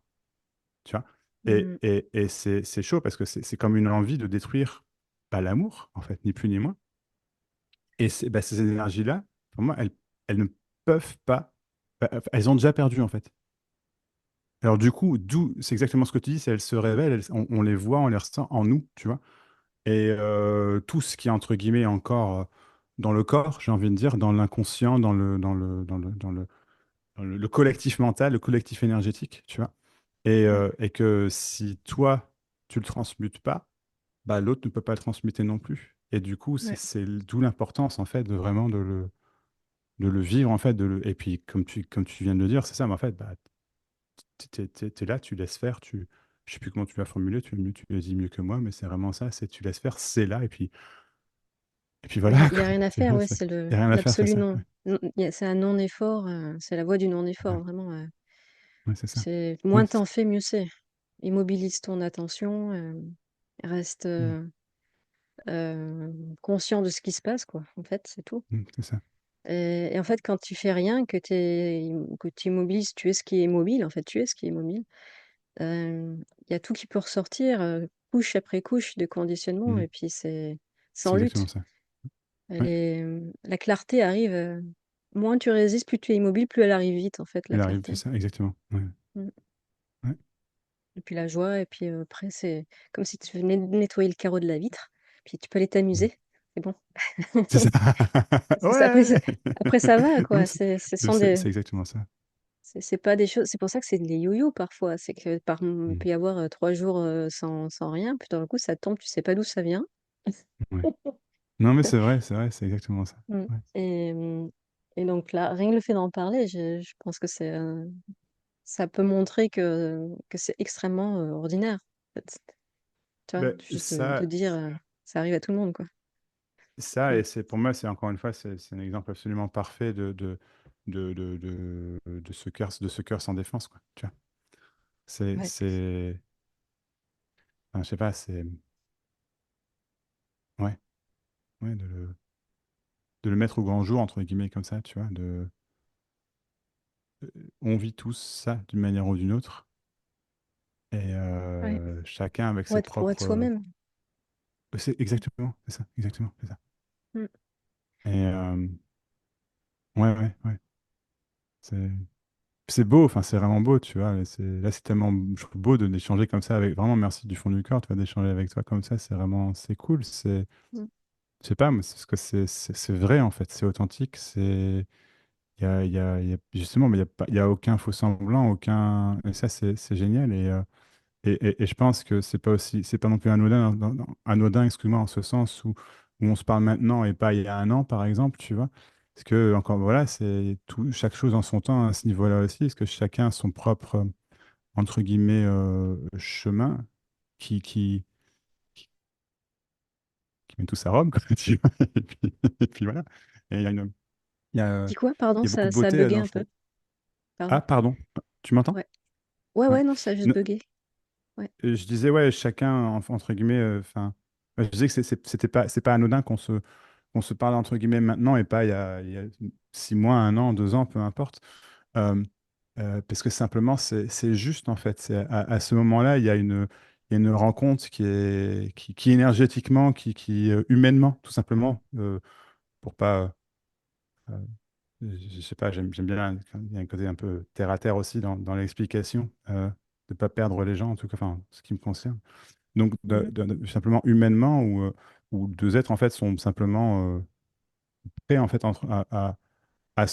tu vois. Mmh. Et c'est chaud parce que c'est comme une envie de détruire pas l'amour, en fait, ni plus ni moins. Et bah, ces énergies-là, pour moi, elles ne peuvent pas. Elles ont déjà perdu, en fait. Alors, du coup, c'est exactement ce que tu dis, c'est elles se révèlent, on les voit, on les ressent en nous, tu vois. Et tout ce qui est entre guillemets encore dans le corps, j'ai envie de dire, dans l'inconscient, le collectif mental, le collectif énergétique, tu vois. Ouais, Et que si toi, tu le transmutes pas, bah, l'autre ne peut pas le transmuter non plus. Et du coup, ouais. c'est d'où l'importance, en fait, de vraiment de le vivre, en fait. Et puis, comme tu viens de le dire, c'est ça, mais en fait, bah, t'es là, tu laisses faire, je sais plus comment tu l'as formulé, tu le dis mieux que moi, mais c'est vraiment ça, c'est tu laisses faire, c'est là, et puis Il y a voilà, il y a quoi. rien à Tu faire, vois, ouais, c'est y a rien à faire, c'est l'absolu ça. non. Ouais, C'est un non-effort, c'est la voie du ouais, non-effort, vraiment, ouais, c'est ça. c'est Ouais, moins t'en fais, mieux c'est. Immobilise ton attention, reste, mm, conscient de ce qui se passe, quoi, en fait, c'est tout. c'est ça. Et en fait, quand tu fais rien, que tu immobilises, tu es ce qui est mobile, en fait, tu es ce qui est mobile, il y a tout qui peut ressortir, couche après couche de conditionnement Mhm. et puis c'est en C'est exactement lutte. ça. Elle Ouais, est, la clarté arrive, moins tu résistes, plus tu es immobile, plus elle arrive vite en fait, la elle arrive, c'est clarté. ça, exactement. Ouais. Mmh. Ouais. Et puis la joie et puis, après c'est comme si tu venais de nettoyer le carreau de la vitre, puis tu peux aller Mhm. t'amuser, c'est bon. C'est ça. C'est après ça Ouais! après ça va Non, mais quoi, ce mais sont des c'est exactement ça. c'est pas des choses c'est pour ça que c'est des yo-yo parfois, c'est que il Mhm. peut y avoir, 3 jours, sans rien, puis d'un coup ça tombe, tu sais pas d'où ça vient. Ouais. Non, mais c'est vrai, c'est exactement ça. Mmh Ouais. et donc là, rien que le fait d'en parler, je pense que ça peut montrer que c'est extrêmement, ordinaire, en fait. Tu vois? Ben, Juste de dire, ça arrive à tout le monde, quoi. ça, Mmh. et c'est pour moi, c'est encore une fois, c'est un exemple absolument parfait de ce cœur sans défense, quoi. Tu vois. Ouais. C'est, enfin, je sais pas, c'est, ouais, ouais, de le mettre au grand jour, entre guillemets, comme ça, tu vois. On vit tous ça d'une manière ou d'une autre, et Ouais. chacun avec ses Pour être propres. soi-même. C'est exactement, c'est ça, exactement, c'est ça. Mmh. Et ouais, ouais, ouais. C'est c'est beau, enfin, c'est vraiment beau, tu vois. Là, c'est tellement, je trouve, beau d'échanger comme ça avec. Vraiment, merci du fond du cœur, tu vois, d'échanger avec toi comme ça. C'est vraiment, c'est cool. Mmh. Je sais pas, mais c'est ce que c'est vrai, en fait. C'est authentique. Justement, mais il y a aucun faux semblant, aucun. Et ça, c'est génial. Et je pense que c'est pas non plus anodin, anodin, excuse-moi, en ce sens où on se parle maintenant et pas il y a un an, par exemple, tu vois. Parce que, encore, voilà, c'est tout, chaque chose en son temps à ce niveau-là aussi, parce que chacun a son propre, entre guillemets, chemin qui, qui, qui, qui met tout sa robe, quoi, tu vois. Et puis voilà. Et il y a, Dis quoi? Pardon, il y a beaucoup de ça a beauté buggé dans un peu. Ah, Pardon. pardon, tu m'entends? Ouais. Ouais, Ouais. ouais, non, ça a juste buggé. Ouais. Je disais, ouais, chacun, entre guillemets, enfin, je disais que c'est pas anodin qu'on se parle, entre guillemets, maintenant et pas il y a 6 mois, un an, 2 ans, peu importe. Euh, parce que simplement, c'est juste, en fait. À ce moment-là, il y a une rencontre qui énergétiquement, humainement, tout simplement, pour pas. euh, je sais pas, j'aime bien, il y a un côté un peu terre à terre aussi dans l'explication, de ne pas perdre les gens, en tout cas, enfin, ce qui me concerne. Donc, Mmh. simplement humainement, où deux êtres, en fait, sont simplement prêts, en fait, à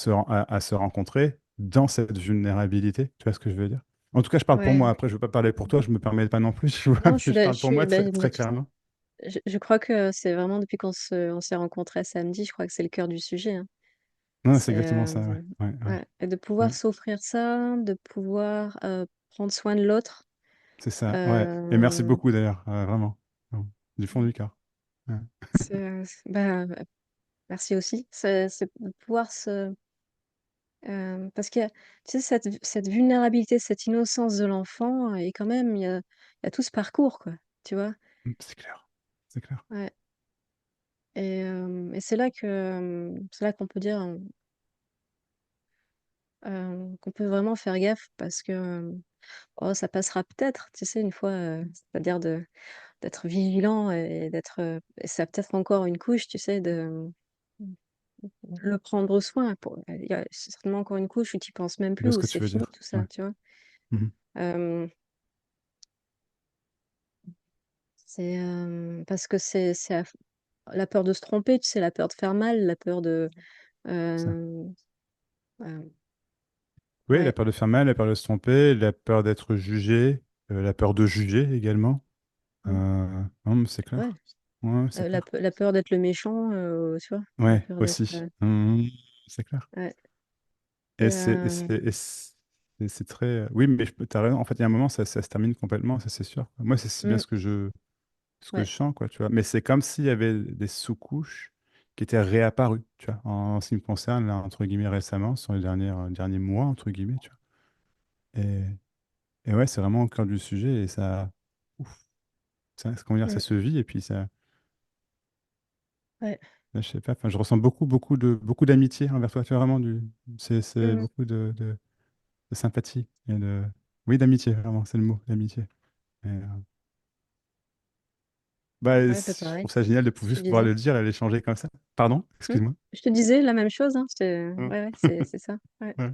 se rencontrer dans cette vulnérabilité. Tu vois ce que je veux dire? En tout cas, je parle pour moi. Ouais. Après, je ne veux pas parler pour toi, je ne me permets pas non plus, tu vois, Non, mais je je parle pour suis moi très, bah, très clairement. je crois que c'est vraiment depuis on s'est rencontrés samedi, je crois que c'est le cœur du sujet, hein. Non, c'est C'est, exactement ça, ouais. Ouais, ouais, ouais et de pouvoir ouais. s'offrir ça, de pouvoir, prendre soin de l'autre, C'est ça, ouais. Et merci heu, beaucoup d'ailleurs, vraiment. Vraiment. Du fond du cœur. Ouais. bah, merci aussi. C'est de pouvoir se parce qu'il y a tu sais cette vulnérabilité, cette innocence de l'enfant et quand même il y a tout ce parcours quoi, tu vois? C'est clair. C'est clair. Ouais et c'est là que, c'est là qu'on peut dire, qu'on peut vraiment faire gaffe parce que, oh ça passera peut-être, tu sais, une fois, c'est-à-dire d'être vigilant et d'être, et ça a peut-être encore une couche, tu sais, de le prendre soin pour il y a certainement encore une couche où tu y penses même Je vois plus, ce où que c'est tu veux fini dire. tout Ouais. ça, tu vois? Mhm. Hem, parce que c'est à f la peur de se tromper, tu sais, la peur de faire mal, la peur de, Ça. hem, hem, Oui, la ouais, peur de faire mal, la peur de se tromper, la peur d'être jugé, la peur de juger également. mmh, Non, mais c'est ouais, clair. Ouais, c'est clair. la peur d'être le méchant, tu vois? La Ouais, peur d'être, aussi. C'est clair. ouais Et et c'est très. Oui, mais t'as raison. En fait, il y a un moment, ça se termine complètement, ça c'est sûr. Moi, c'est bien mmh, ce que ouais, je sens, quoi, tu vois. Mais c'est comme s'il y avait des sous-couches qui étaient réapparues, tu vois, en ce qui me concerne, là, entre guillemets, récemment, sur les derniers mois, entre guillemets, tu vois. Et ouais, c'est vraiment au cœur du sujet et ça. Ouf, comment dire, ça mmh, se vit et puis ça. ouais, Là, je sais pas, enfin, je ressens beaucoup d'amitié envers toi. Tu vois, vraiment c'est mmh, beaucoup de sympathie. Oui, d'amitié, vraiment, c'est le mot, l'amitié. Et, bah, Ouais, bah je pareil, trouve ça génial de je te juste pouvoir disais. le dire et l'échanger comme ça. Pardon, Mmh. excuse-moi. Je te disais la même chose, hein. Hein. Ouais, ouais, c'est ça. Ouais. Ouais,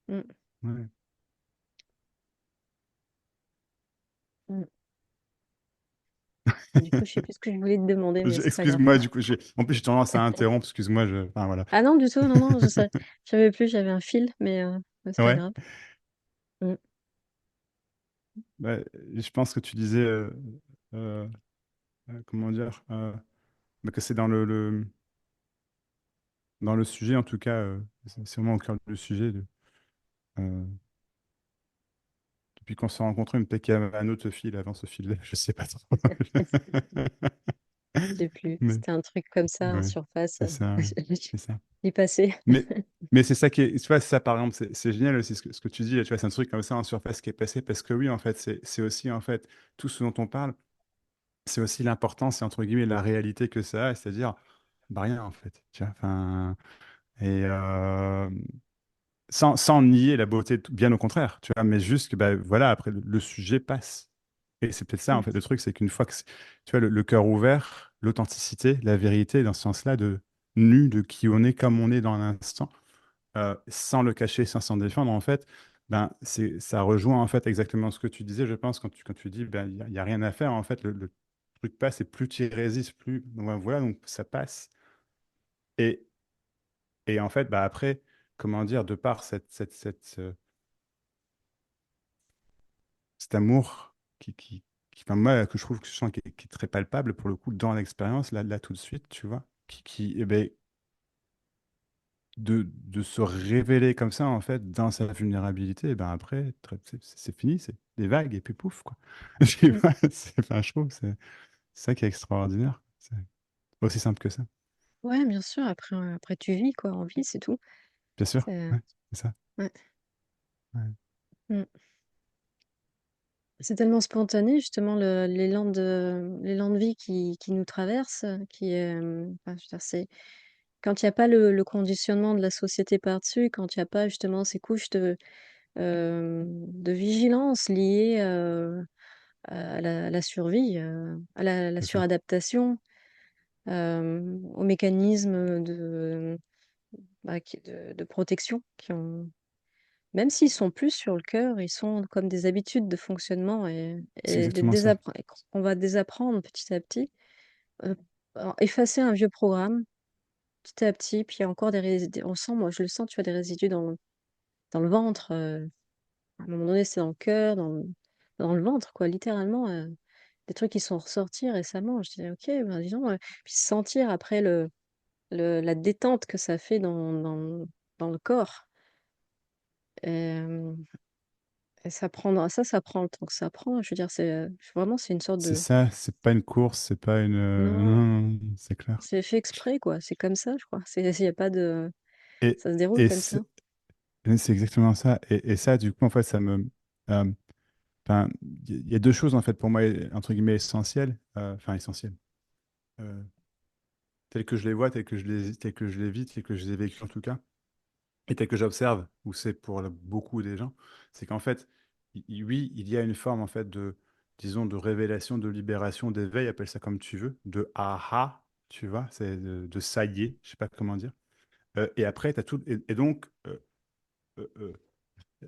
Mmh. ouais. Mmh. Du coup, je sais plus ce que je voulais te demander, mais c'est pas grave. Excuse-moi, du coup, en plus, j'ai tendance à interrompre, excuse-moi, enfin, voilà. Ah non, du tout, non, non, je savais plus, j'avais un fil, mais c'est pas Ouais, grave. Mmh. bah, je pense que tu disais, euh, comment dire, bah, que c'est dans le sujet, en tout cas, c'est vraiment au cœur du sujet. Euh, Depuis qu'on s'est rencontrés, peut-être qu'il y avait un autre fil avant ce fil-là, je sais pas trop. Je sais plus, Mais c'était un truc comme ça en ouais, surface, c'est ça, c'est ça. j'y passais. Mais, mais c'est ça qui est, tu vois, ça par exemple, c'est génial aussi ce que tu dis, tu vois, c'est un truc comme ça en surface qui est passé, parce que oui, en fait, c'est aussi, en fait, tout ce dont on parle, c'est aussi l'importance et entre guillemets la réalité que ça a, c'est-à-dire, bah rien, en fait, tu vois, enfin, et sans nier la beauté, bien au contraire, tu vois, mais juste que, bah, voilà, après, le sujet passe. Et c'est peut-être ça, en Mmh. fait, le truc, c'est qu'une fois que, tu vois, le cœur ouvert, l'authenticité, la vérité, dans ce sens-là, de nu, de qui on est comme on est dans l'instant, sans le cacher, sans s'en défendre, en fait, ben, ça rejoint, en fait, exactement ce que tu disais, je pense, quand tu dis, ben, il y a rien à faire, en fait, le truc passe, et plus tu y résistes, plus, donc, ben, voilà, donc ça passe. Et, et en fait, bah, après, comment dire, de par cet amour enfin, moi, que je trouve que je sens qui est très palpable pour le coup dans l'expérience, là tout de suite, tu vois, eh ben, de se révéler comme ça, en fait, dans sa vulnérabilité, et ben après, c'est fini, c'est des vagues et puis pouf, quoi. Je sais Mmh. pas, enfin, je trouve, c'est ça qui est extraordinaire. C'est aussi simple que ça. Ouais, bien sûr, après tu vis quoi, on vit, c'est tout. Bien sûr, C'est ouais, c'est ça. ouais. Ouais. Mmh. C'est tellement spontané justement l'élan de vie qui nous traverse, qui est, enfin je veux dire c'est quand il y a pas le conditionnement de la société par-dessus, quand il y a pas justement ces couches de vigilance liées, à la survie, à la C'est ça. suradaptation, aux mécanismes de protection qui ont même s'ils sont plus sur le cœur, ils sont comme des habitudes de fonctionnement C'est et exactement ça. qu'on va désapprendre petit à petit, heu, effacer un vieux programme petit à petit, puis il y a encore des résidus on sent, moi je le sens, tu vois, des résidus dans le ventre, à un moment donné, c'est dans le cœur, dans le ventre quoi, littéralement, des trucs qui sont ressortis récemment. Je disais: «OK, ben, dis donc», puis sentir après la détente que ça fait dans le corps, hem et ça prend le temps que ça prend. Je veux dire, vraiment, c'est une sorte C'est de ça, c'est pas une course, c'est pas une. non, Non, non, non, c'est clair. c'est fait exprès, quoi. C'est comme ça, je crois. Il y a pas de Et, ça se déroule et comme ça. c'est exactement ça. Et ça, du coup, en fait, ça me. euh, Enfin, il y a deux choses, en fait, pour moi, entre guillemets, essentielles. Enfin, essentielles. Euh, Telles que je les vois, telles que je les vis, telles que je les ai vécues, en tout cas, et telles que j'observe, ou c'est pour beaucoup des gens, c'est qu'en fait, oui, il y a une forme, en fait, disons, de révélation, de libération, d'éveil, appelle ça comme tu veux, de aha, tu vois, c'est de ça y est, je sais pas comment dire. Et après, tu as tout. Et donc, euh, euh,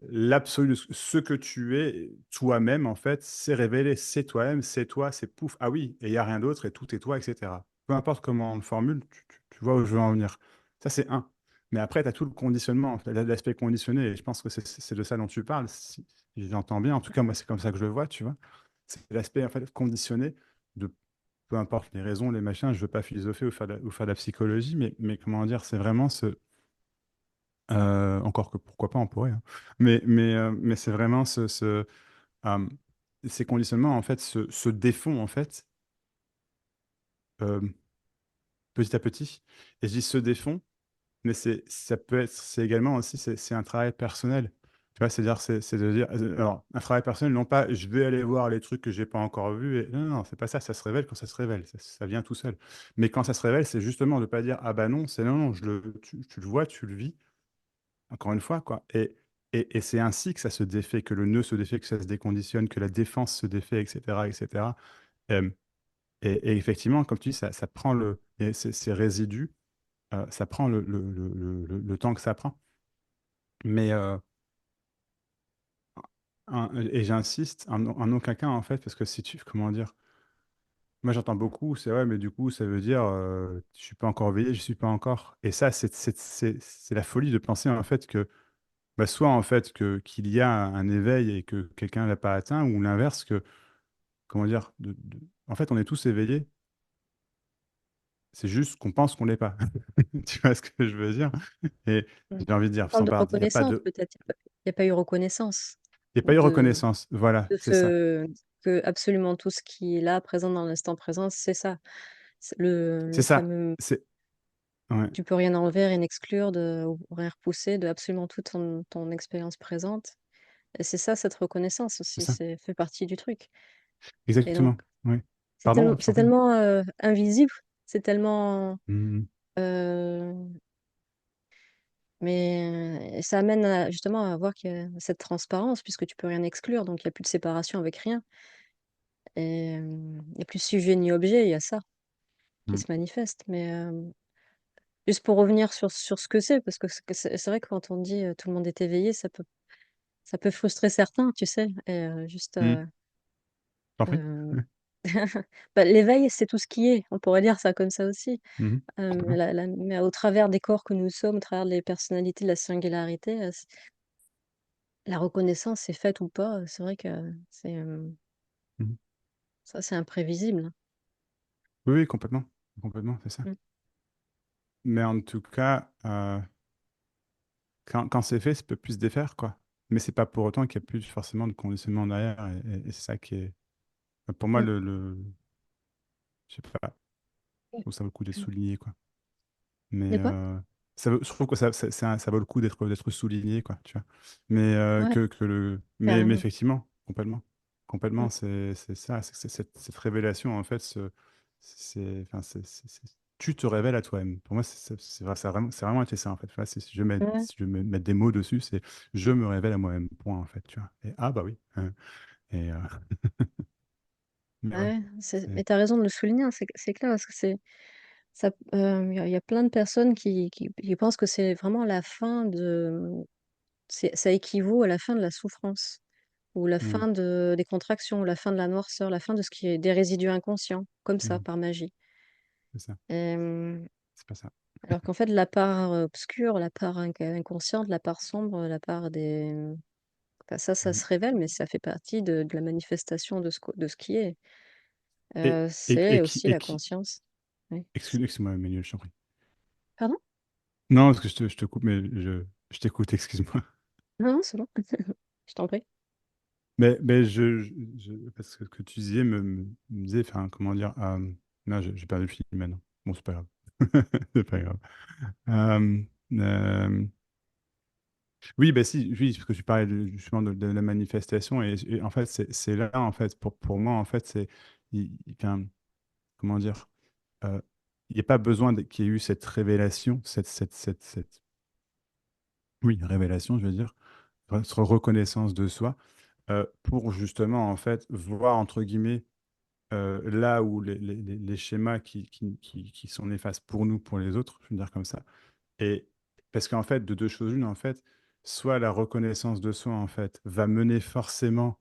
l'absolu de ce que tu es toi-même, en fait, c'est révélé, c'est toi-même, c'est toi, c'est pouf, ah oui, et il n'y a rien d'autre, et tout est toi, etc. Peu importe comment on le formule, tu vois où je veux en venir. Ça, c'est un. Mais après, tu as tout le conditionnement, en fait, l'aspect conditionné, et je pense que c'est de ça dont tu parles, si j'entends bien. En tout cas, moi, c'est comme ça que je le vois, tu vois. C'est l'aspect, en fait, conditionné de peu importe les raisons, les machins, je ne veux pas philosopher ou faire de la psychologie, mais comment dire, c'est vraiment encore que pourquoi pas, on pourrait, hein. Mais c'est vraiment euh, ces conditionnements, en fait, se défont, en fait, euh, petit à petit. Et je dis se défont, mais ça peut être, c'est également aussi, c'est un travail personnel. Tu vois, c'est-à-dire, c'est de dire, alors, un travail personnel, non pas, je vais aller voir les trucs que j'ai pas encore vus. Non, non, non, c'est pas ça, ça se révèle quand ça se révèle, ça vient tout seul. Mais quand ça se révèle, c'est justement de pas dire, ah bah non, c'est non, non, tu le vois, tu le vis, encore une fois, quoi. et c'est ainsi que ça se défait, que le nœud se défait, que ça se déconditionne, que la défense se défait, etc., etc. Euh, et effectivement, comme tu dis, ça prend ces résidus, ça prend le temps que ça prend. Mais, et j'insiste, en aucun cas, en fait, parce que si tu, comment dire, moi j'entends beaucoup, c'est ouais, mais du coup, ça veut dire, je suis pas encore veillé, je suis pas encore. Et ça, c'est la folie de penser, en fait, que, bah, soit, en fait, qu'il y a un éveil et que quelqu'un l'a pas atteint, ou l'inverse, que, comment dire, en fait, on est tous éveillés, c'est juste qu'on pense qu'on l'est pas. Tu vois ce que je veux dire? Et Mm. j'ai envie de Tu dire, parles sans de part, reconnaissance, peut-être. Il n'y a pas eu reconnaissance il y a pas eu de, reconnaissance. Voilà, de c'est ça. que absolument tout ce qui est là, présent dans l'instant présent, c'est ça. C'est C'est le ça. fameux C'est, ouais, tu peux rien enlever, rien exclure, ou rien repousser de absolument toute ton expérience présente. Et c'est ça, cette reconnaissance c'est aussi, ça. c'est fait partie du truc. Et donc, Exactement. Oui. Pardon, je t'en c'est prie. tellement invisible, c'est tellement. Mhm. euh, mais ça amène justement à voir qu'il y a cette transparence, puisque tu peux rien exclure, donc il n'y a plus de séparation avec rien. Et il n'y a plus sujet ni objet, il y a ça qui Mhm. se manifeste. Mais juste pour revenir sur ce que c'est, parce que c'est vrai que quand on dit tout le monde est éveillé, ça peut frustrer certains, tu sais. Et juste. Mhm. Je t'en prie. Euh, bah, l'éveil, c'est tout ce qui est. On pourrait dire ça comme ça aussi. Mhm. Complètement. Mais au travers des corps que nous sommes, au travers des personnalités, de la singularité, la reconnaissance est faite ou pas. C'est vrai que c'est Mhm. ça, c'est imprévisible. Oui, oui, complètement. Complètement, c'est ça. Mm. Mais en tout cas, quand c'est fait, ça peut plus se défaire, quoi. Mais c'est pas pour autant qu'il n'y a plus forcément de conditionnement derrière. Et c'est ça qui est. Pour moi, Mm. je sais pas, je trouve ça vaut le coup d'être souligné, quoi. Mais De quoi? je trouve que ça vaut le coup d'être souligné, quoi, tu vois. Mais Ouais, mais carrément. effectivement, complètement, Mm. complètement, c'est ça, c'est cette révélation en fait, enfin, tu te révèles à toi-même. Pour moi, c'est vraiment été ça en fait. Enfin, si Ouais, si je veux mettre des mots dessus, c'est je me révèle à moi-même. Point en fait, tu vois. Et ah bah oui. Hein. Et mais ouais, ouais. c'est Mais tu as raison de le souligner, hein, c'est clair, parce que ça, il y a plein de personnes qui pensent que c'est vraiment la fin ça équivaut à la fin de la souffrance, ou la hmm, fin des contractions, ou la fin de la noirceur, la fin de ce qui est des résidus inconscients, comme ça, hmm, par magie. c'est ça, Et, c'est pas ça. alors qu'en fait, la part obscure, la part inconsciente, la part sombre, la part des. Enfin, ça Hmm. se révèle, mais ça fait partie de la manifestation de ce qui est. Et C'est qui aussi la conscience. Oui. excuse-moi, Emmanuel, je t'en prie. Pardon? Non, parce que je te coupe, mais je t'écoute, excuse-moi. Non, non, c'est bon. Je t'en prie. Mais parce que ce que tu disais me disait, enfin, comment dire, non, j'ai perdu le fil maintenant. Bon, c'est pas grave. C'est pas grave. Euh, euh, oui, bah si, oui, parce que tu parlais justement de la manifestation, et en fait, c'est là, en fait, pour moi, en fait, enfin, comment dire, euh, il n'y a pas besoin qu'il y ait eu cette révélation, oui, révélation, je veux dire, cette reconnaissance de soi, pour justement, en fait, voir, entre guillemets, là où les schémas qui sont néfastes pour nous, pour les autres, je veux dire comme ça. Et parce qu'en fait, de deux choses une, en fait, soit la reconnaissance de soi, en fait, va mener forcément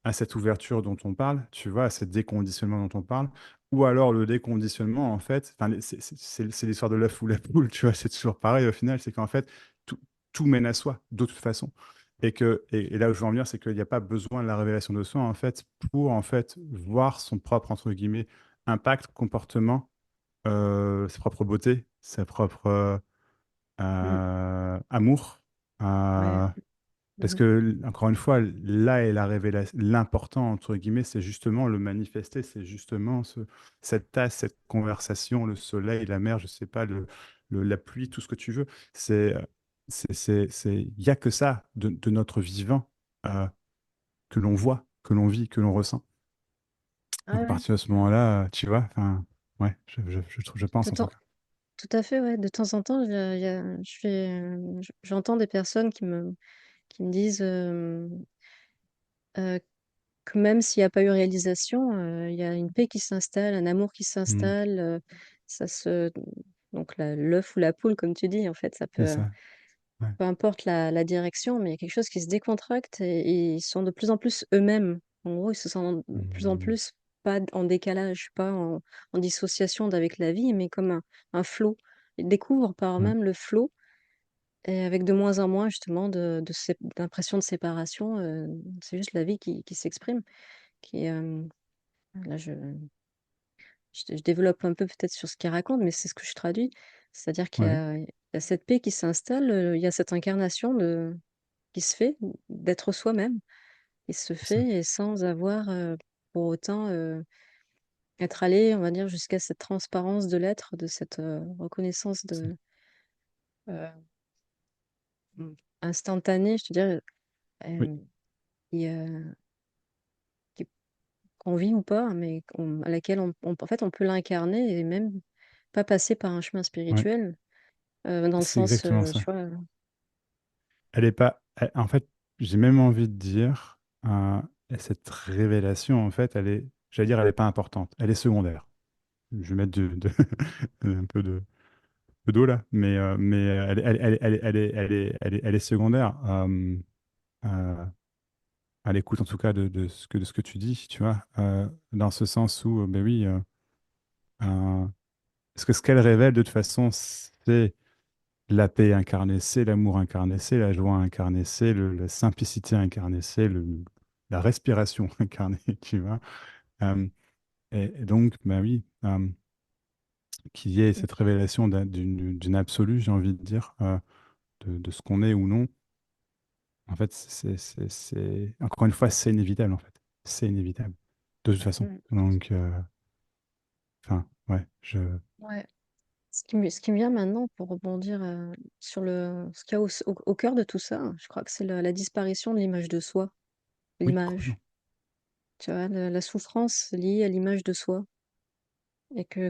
à cette ouverture dont on parle, tu vois, à ce déconditionnement dont on parle, ou alors le déconditionnement, en fait, enfin, c'est l'histoire de l'œuf ou la poule, tu vois, c'est toujours pareil au final, c'est qu'en fait, tout, tout mène à soi, de toute façon. Et là où je veux en venir, c'est qu'il n'y a pas besoin de la révélation de soi, en fait, pour, en fait, voir son propre, entre guillemets, impact, comportement, sa propre beauté, sa propre Mm. amour, Ouais. parce Mhm. que, encore une fois, là est la révélation. L'important, entre guillemets, c'est justement le manifester, c'est justement cette tasse, cette conversation, le soleil, la mer, je sais pas, la pluie, tout ce que tu veux. Il n'y a que ça de notre vivant que l'on voit, que l'on vit, que l'on ressent. Ah Donc, à ouais. partir de ce moment-là, tu vois, enfin, ouais, je pense De en tout temps, cas. tout à fait, ouais. De temps en temps, j'entends des personnes qui me disent euh, que même s'il n'y a pas eu réalisation, il y a une paix qui s'installe, un amour qui Mm. s'installe. Ça se... Donc l'œuf ou la poule, comme tu dis, en fait, ça C'est peut, ça. Ouais, peu importe la direction, mais il y a quelque chose qui se décontracte et ils sont de plus en plus eux-mêmes. En gros, ils se sentent de plus en Mm. plus pas en décalage, pas en dissociation d'avec la vie, mais comme un flot. Ils découvrent par Ouais, eux-mêmes le flot et avec de moins en moins justement d'impression de séparation. C'est juste la vie qui s'exprime. Qui, là, je développe un peu peut-être sur ce qu'il raconte, mais c'est ce que je traduis. C'est-à-dire ouais, il y a cette paix qui s'installe, il y a cette incarnation qui se fait, d'être soi-même, qui se c'est ça. fait et sans avoir pour autant être allé, on va dire, jusqu'à cette transparence de l'être, de cette reconnaissance C'est- euh, instantanée, je te dirais, Oui, euh, qui, qui- qu'on vit ou pas, mais à laquelle en fait, on peut l'incarner et même pas passer par un chemin ouais, spirituel, dans le c'est sens, exactement tu ça. vois, Elle est pas. En fait, j'ai même envie de dire, cette révélation, en fait, elle est, j'allais dire, elle est pas importante. Elle est secondaire. Je vais mettre un peu d'eau là, mais elle est secondaire. Euh, à l'écoute, en tout cas, de ce que tu dis, tu vois, dans ce sens où, ben oui, euh, parce que ce qu'elle révèle, de toute façon, c'est la paix incarnée, c'est l'amour incarné, c'est la joie incarnée, c'est la simplicité incarnée, c'est la respiration incarnée, tu vois. Euh, et donc, bah oui, qu'il y ait cette révélation d'une absolue, j'ai envie de dire, de ce qu'on est ou non, en fait, encore une fois, c'est inévitable, en fait. C'est inévitable, de toute façon. mm, Donc, enfin, ouais, ouais. Ce qui me vient maintenant pour rebondir sur ce qu'il y a au cœur de tout ça, je crois que c'est la disparition de l'image de soi, oui, complètement. l'image, tu vois, la souffrance liée à l'image de soi. Et que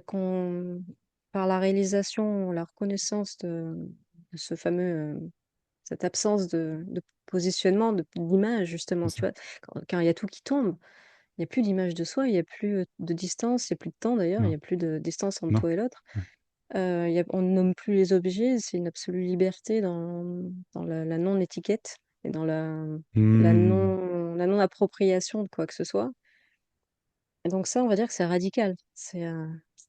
par la réalisation, la reconnaissance de ce fameux, cette absence de positionnement, d'image, justement, C'est tu ça. vois, quand il y a tout qui tombe, il n'y a plus d'image de soi, il n'y a plus de distance, il n'y a plus de temps d'ailleurs, il n'y Non, a plus de distance entre non. toi et l'autre. Ouais. On ne nomme plus les objets, c'est une absolue liberté dans la non-étiquette et dans Hmm. la non-appropriation de quoi que ce soit. Et donc ça, on va dire que c'est radical.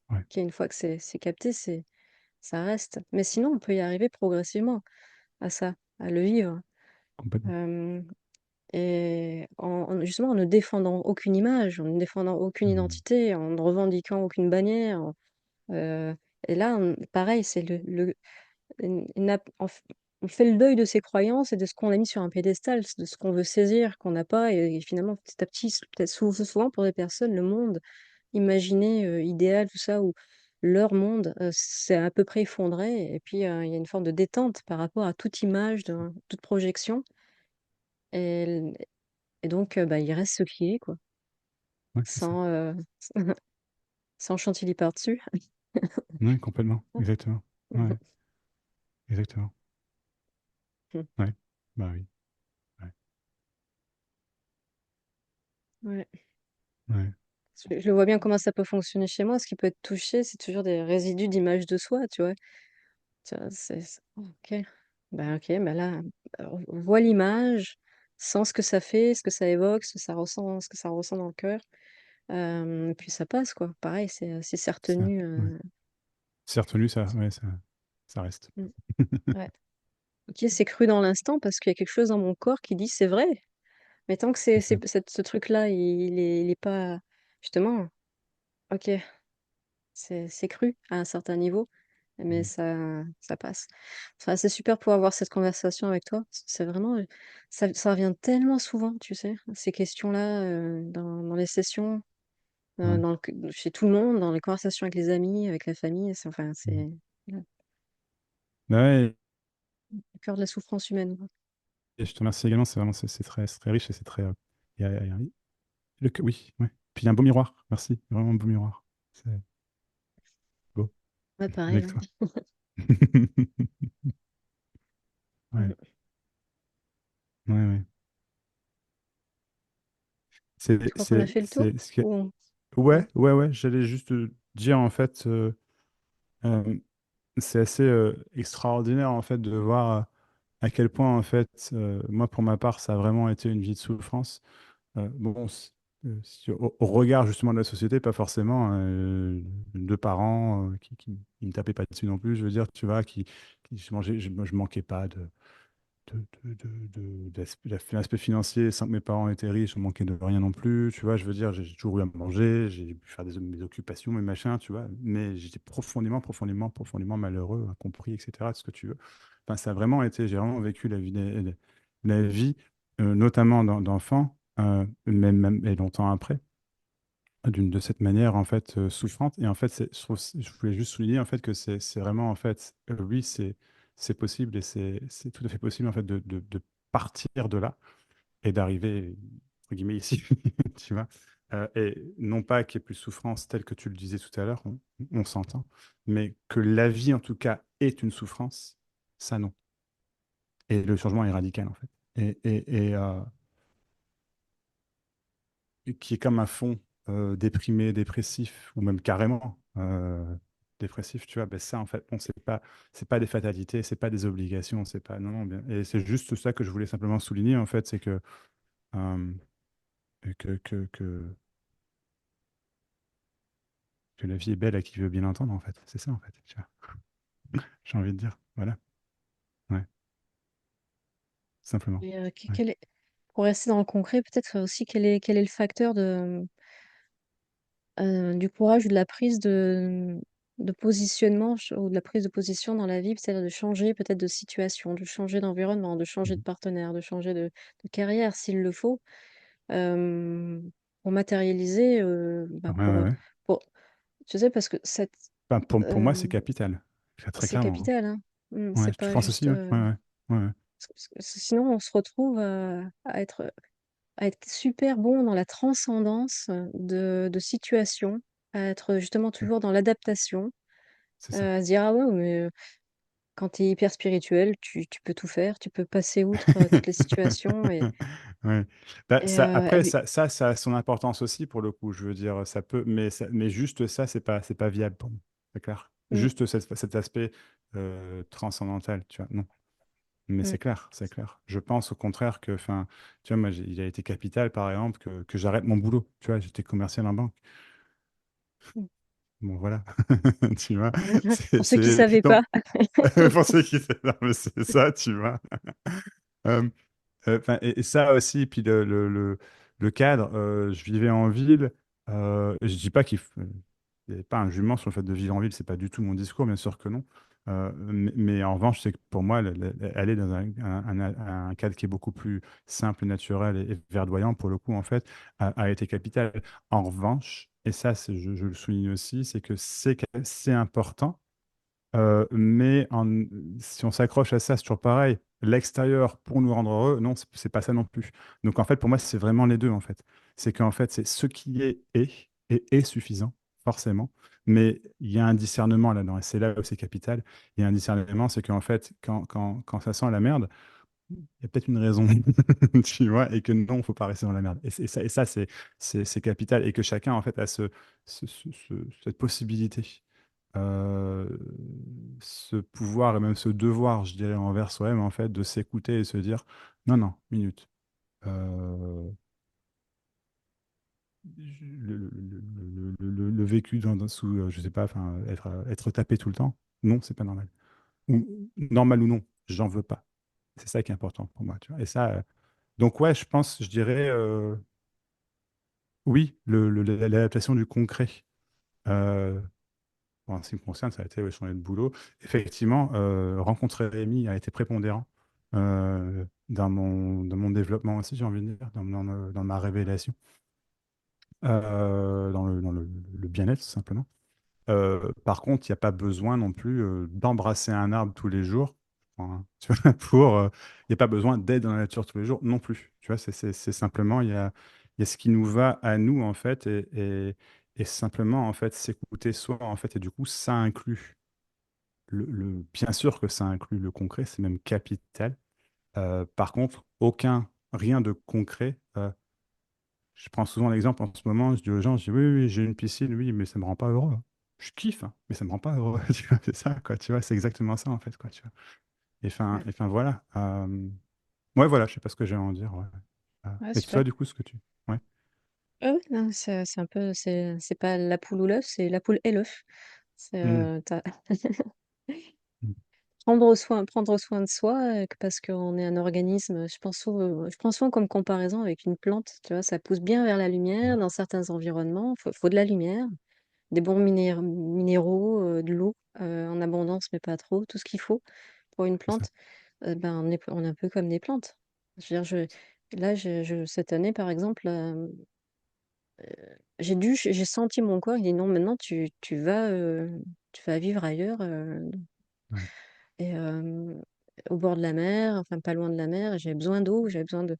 Ouais, Une fois que c'est capté, ça reste. Mais sinon, on peut y arriver progressivement à ça, à le vivre. complètement. Euh, et justement en ne défendant aucune image, en ne défendant aucune Hmm. identité, en ne revendiquant aucune bannière. Euh, et là, pareil, c'est on fait le deuil de ses croyances et de ce qu'on a mis sur un pédestal, de ce qu'on veut saisir, qu'on n'a pas. Et finalement, petit à petit, peut-être souvent pour des personnes, le monde imaginé, idéal, tout ça, où leur monde s'est à peu près effondré. Et puis, il y a une forme de détente par rapport à toute image, toute projection. Et, et donc, bah, il reste ce qui est, quoi, Ouais, c'est ça. sans, sans chantilly par-dessus. Ouais, complètement. Exactement. Ouais, exactement. Ouais. Bah oui. Ouais. Ouais. Ouais. Je vois bien comment ça peut fonctionner chez moi. Ce qui peut être touché, c'est toujours des résidus d'image de soi, tu vois. Tu vois, ok. Ben là, on voit l'image, sent ce que ça fait, ce que ça évoque, ce que ça ressent dans le cœur. Et puis ça passe, quoi. Pareil, si c'est Ça, retenu. ouais. C'est retenu, ça, ouais, ça reste. Mm, ouais. Ok, c'est cru dans l'instant parce qu'il y a quelque chose dans mon corps qui dit c'est vrai. Mais tant que C'est ça. ce truc-là, il est pas. Justement, ok, c'est cru à un certain niveau, mais Mm. ça passe. Enfin, c'est super pour avoir cette conversation avec toi. C'est vraiment, ça revient tellement souvent, tu sais, ces questions-là, dans les sessions, Ouais. chez tout le monde, dans les conversations avec les amis, avec la famille. Mm. C'est le Bah ouais, cœur de la souffrance humaine, quoi. et je te remercie également, c'est très riche et c'est très. Oui, ouais. Puis il y a un beau miroir, merci, vraiment un beau miroir. C'est beau, Ouais, pareil, avec hein. toi. Ouais, Mm. Ouais, ouais. Je crois qu'on a fait le tour. Ou- Ouais, Ouais. ouais, ouais. J'allais juste dire, en fait, euh, c'est assez extraordinaire, en fait, de voir à quel point, en fait, moi, pour ma part, ça a vraiment été une vie de souffrance. Bon, au regard justement de la société, pas forcément de parents qui me tapaient pas dessus non plus, je veux dire, tu vois, je mangeais, je manquais pas l'aspect financier, sans que mes parents étaient riches, on manquait de rien non plus, tu vois, je veux dire, j'ai toujours eu à manger, j'ai pu faire mes occupations, mes machins, tu vois, mais j'étais profondément, profondément, profondément malheureux, incompris, etc., tout ce que tu veux. Enfin, ça a vraiment été, j'ai vraiment vécu la vie notamment d'enfant, même et longtemps après, de cette manière, en fait, souffrante. Et en fait, je voulais juste souligner, en fait, que c'est vraiment, en fait, oui, c'est possible et c'est tout à fait possible, en fait, de partir de là et d'arriver, entre guillemets, ici, tu vois. Et non pas qu'il y ait plus de souffrance telle que tu le disais tout à l'heure, on s'entend, mais que la vie, en tout cas, est une souffrance, ça, non. Et le changement est radical, en fait. Et qui est comme un fond déprimé, dépressif, ou même carrément dépressif, tu vois, ben ça, en fait, bon, c'est pas des fatalités, c'est pas des obligations, c'est pas, non, non, bien. Et c'est juste ça que je voulais simplement souligner, en fait, c'est euh, que, que la vie est belle à qui veut bien l'entendre, en fait. C'est ça, en fait, tu vois, j'ai envie de dire, voilà, ouais, simplement. Et, Ouais. pour rester dans le concret, peut-être aussi quel est le facteur du courage ou de la prise de positionnement ou de la prise de position dans la vie, c'est-à-dire de changer peut-être de situation, de changer d'environnement, de changer de Mhm. partenaire, de changer de carrière s'il le faut, euh, pour matérialiser, Ouais, ben, ouais, ouais. pour, tu sais, parce que Enfin, pour moi, euh, c'est capital, très c'est clairement, capital, hein. hein. Ouais, C'est tu pas penses juste. aussi, ouais, ouais, ouais, ouais, ouais. Parce que sinon, on se retrouve à être super bon dans la transcendance de situations, à être justement Ouais, toujours dans l'adaptation, c'est ça. à se dire: «Ah ouais, mais quand tu es hyper spirituel, tu peux tout faire, tu peux passer outre, toutes les situations» Ouais. Bah, et après, elle ça a son importance aussi pour le coup. Je veux dire, ça peut, mais juste ça, c'est pas viable pour moi. C'est clair. mmh, Juste cet aspect transcendantal, tu vois. Non. Mais mmh, c'est clair. Je pense au contraire que, enfin, tu vois, moi, il a été capital, par exemple, que j'arrête mon boulot. Tu vois, j'étais commercial en banque. mmh. Bon, voilà. Tu vois, Pour ceux qui savaient pas. donc, pour ceux qui, non, mais c'est ça, tu vois. Euh, et ça aussi, puis le cadre, je vivais en ville. Je dis pas il n'y a pas un jugement sur le fait de vivre en ville, c'est pas du tout mon discours, bien sûr que non. Mais en revanche, c'est que pour moi, aller dans un cadre qui est beaucoup plus simple, naturel et verdoyant, pour le coup, en fait, a été capital. En revanche, et ça, je le souligne aussi, c'est que c'est important si on s'accroche à ça, c'est toujours pareil. L'extérieur pour nous rendre heureux, non, c'est pas ça non plus. Donc en fait, pour moi, c'est vraiment les deux en fait. C'est qu'en fait, c'est ce qui est suffisant, forcément. Mais il y a un discernement là-dedans, et c'est là où c'est capital. Il y a un discernement, c'est qu'en fait, quand ça sent la merde, il y a peut-être une raison, tu vois, et que non, il ne faut pas rester dans la merde. Et ça c'est capital, et que chacun en fait a cette possibilité euh, ce pouvoir et même ce devoir, je dirais, envers soi-même, en fait, de s'écouter et se dire, non, non, minute. Euh, le vécu sous, je sais pas, enfin, être tapé tout le temps, non, c'est pas normal. Ou normal ou non, j'en veux pas. C'est ça qui est important pour moi, tu vois. Et ça, donc ouais, je pense, je dirais, oui, l'adaptation du concret. Euh, En ce qui me concerne, ça a été ouais, changer de boulot. Effectivement, rencontrer Rémi a été prépondérant dans mon développement aussi, j'ai envie de dire, dans ma révélation, le bien-être, tout simplement. Par contre, il n'y a pas besoin non plus d'embrasser un arbre tous les jours. Enfin, tu vois, il n'y a pas besoin d'être dans la nature tous les jours non plus. Tu vois, c'est simplement, il y a ce qui nous va à nous, en fait, et simplement, en fait, s'écouter soi, en fait, et du coup, ça inclut bien sûr que ça inclut le concret, c'est même capital. Par contre, rien de concret. Je prends souvent l'exemple en ce moment, je dis aux gens, je dis oui, oui, j'ai une piscine, oui, mais ça me rend pas heureux. Je kiffe, hein, mais ça me rend pas heureux. Tu vois, c'est ça, quoi. Tu vois, c'est exactement ça, en fait, quoi. Tu vois. Ouais, Et enfin, voilà. Ouais, voilà, je sais pas ce que j'ai à en dire. Ouais. ouais, Et toi, super. du coup, ce que tu. Ouais. Ah oui, non, c'est un peu, c'est pas la poule ou l'œuf, c'est la poule et l'œuf. C'est, Hmm. prendre soin de soi, parce qu'on est un organisme. Je prends souvent comme comparaison avec une plante. Tu vois, ça pousse bien vers la Hmm. lumière dans certains environnements. Faut de la lumière, des bons minéraux, de l'eau en abondance, mais pas trop, tout ce qu'il faut pour une C'est ça. plante. Ben, on est un peu comme des plantes. Je veux dire, là, cette année, par exemple, j'ai senti mon corps, il dit non, maintenant tu vas vivre ailleurs, Ouais. et au bord de la mer, enfin pas loin de la mer, et j'avais besoin d'eau, j'avais besoin de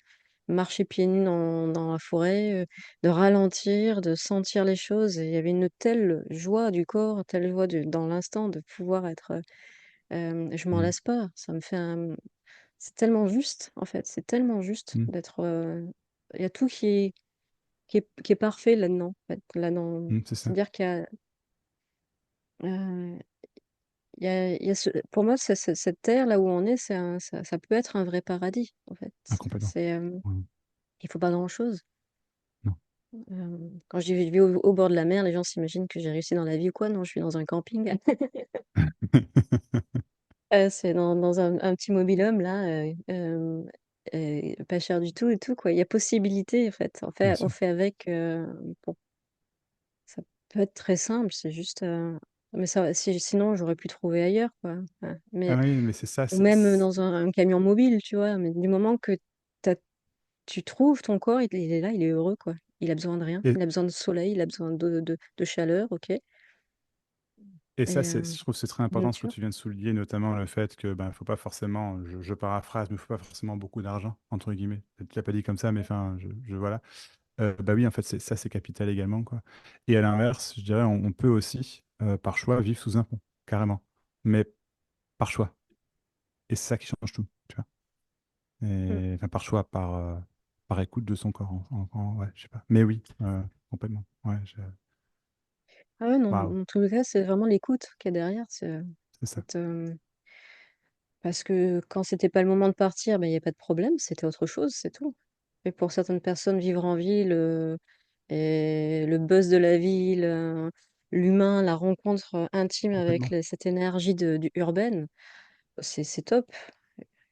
marcher pieds nus dans la forêt, de ralentir, de sentir les choses. Et il y avait une telle joie du corps, telle joie dans l'instant de pouvoir être. Je m'en Hmm. lasse pas, ça me fait un. C'est tellement juste, en fait, c'est tellement juste Hmm. d'être. Il y a tout qui est parfait là-dedans. En fait, là-dedans. Hmm. C'est ça. C'est-à-dire euh, il y a pour moi, cette terre là où on est, ça peut être un vrai paradis, en fait. Ah, complètement. C'est, Ouais. il faut pas grand-chose. Non. Quand je dis je vis au bord de la mer, les gens s'imaginent que j'ai réussi dans la vie ou quoi. Non, je suis dans un camping. C'est dans un petit mobil-home là, pas cher du tout et tout, quoi. Il y a possibilité, en fait. Bien On sûr. fait avec. Bon, ça peut être très simple, c'est juste. Mais sinon, j'aurais pu trouver ailleurs, quoi. Ah Mais, oui, mais c'est ça. ou même dans un camion mobile, tu vois. Mais du moment que t'as- tu trouves ton corps, il est là, il est heureux, quoi. Il a besoin de rien. Et, Il a besoin de soleil, il a besoin de chaleur, ok. et ça, Et je trouve que c'est très important ce que nature. tu viens de souligner, notamment le fait que ben, faut pas forcément, je paraphrase, mais il faut pas forcément beaucoup d'argent, entre guillemets. Tu l'as pas dit comme ça, mais enfin, voilà. Bah oui, en fait, ça, c'est capital également, quoi. Et à l'inverse, je dirais, on peut aussi, par choix, vivre sous un pont, carrément. Mais par choix. Et c'est ça qui change tout, tu vois. Mm. Et, enfin, par choix, par écoute de son corps. Ouais, je sais pas. Mais oui, complètement. Ouais, Ah ouais, non, waouh, dans tous les cas, c'est vraiment l'écoute qu'il y a derrière. c'est ça. Cette, Parce que quand c'était pas le moment de partir, ben, il y a pas de problème, c'était autre chose, c'est tout. Et pour certaines personnes, vivre en ville, et le buzz de la ville, l'humain, la rencontre intime avec Complètement. cette énergie urbaine, c'est top.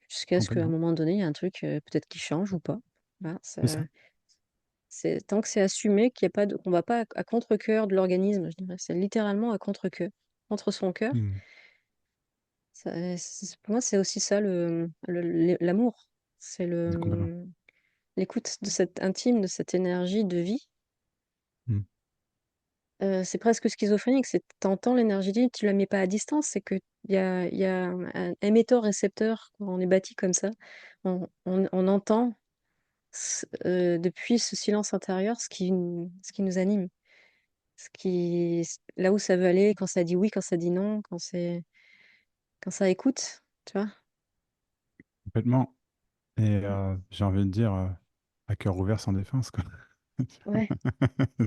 Jusqu'à ce qu'à un Complètement. moment donné, il y a un truc peut-être qui change ou pas. Voilà, C'est ça. tant que c'est assumé, qu'il y a pas qu'on va pas à contre-cœur de l'organisme, je dirais. C'est littéralement à contre-cœur, contre son cœur. Hmm. Pour moi, c'est aussi ça l'amour. C'est Complètement. l'écoute de cette intime, de cette énergie de vie. Hmm. C'est presque schizophrénique. C'est t'entends l'énergie de vie, tu la mets pas à distance. C'est que il y a un émetteur-récepteur. Quand on est bâti comme ça, on entend depuis ce silence intérieur ce qui nous anime, là où ça veut aller, quand ça dit oui, quand ça dit non, quand ça écoute, tu vois. Complètement. Et j'ai envie de dire, à cœur ouvert sans défense, quoi. Ouais.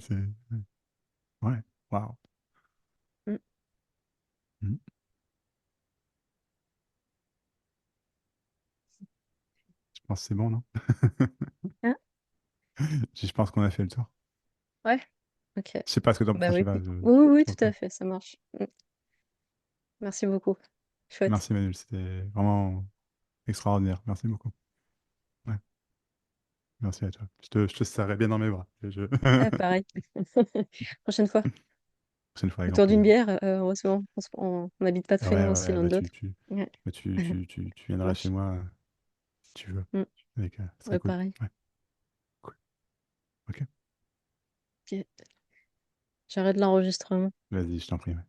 C'est- Ouais, waouh. Mm. Hmm. Je pense que c'est bon, non? Hein. Je pense qu'on a fait le tour. Ouais. Ok. Je sais pas ce que t'en Bah penses, je oui, sais pas. écoute. Oui, oui, oui, Je tout à pas. fait, ça marche. Merci beaucoup. Chouette. Merci Manuel, c'était vraiment extraordinaire. Merci beaucoup. Ouais, merci à toi. Je te serrais bien dans mes bras. Ah, pareil. Prochaine fois. Prochaine fois avec grand Autour d'une plaisir. bière, heureusement. On n'habite pas Ouais, très loin ouais, aussi ouais, l'un de bah l'autre. Ouais. tu Ça viendras chez marche. moi si tu veux. Mm. Avec, ce serait Ouais, cool. pareil. Ouais, cool. Ok. Ok. J'arrête l'enregistrement. Vas-y, je t'en prie. Ouais.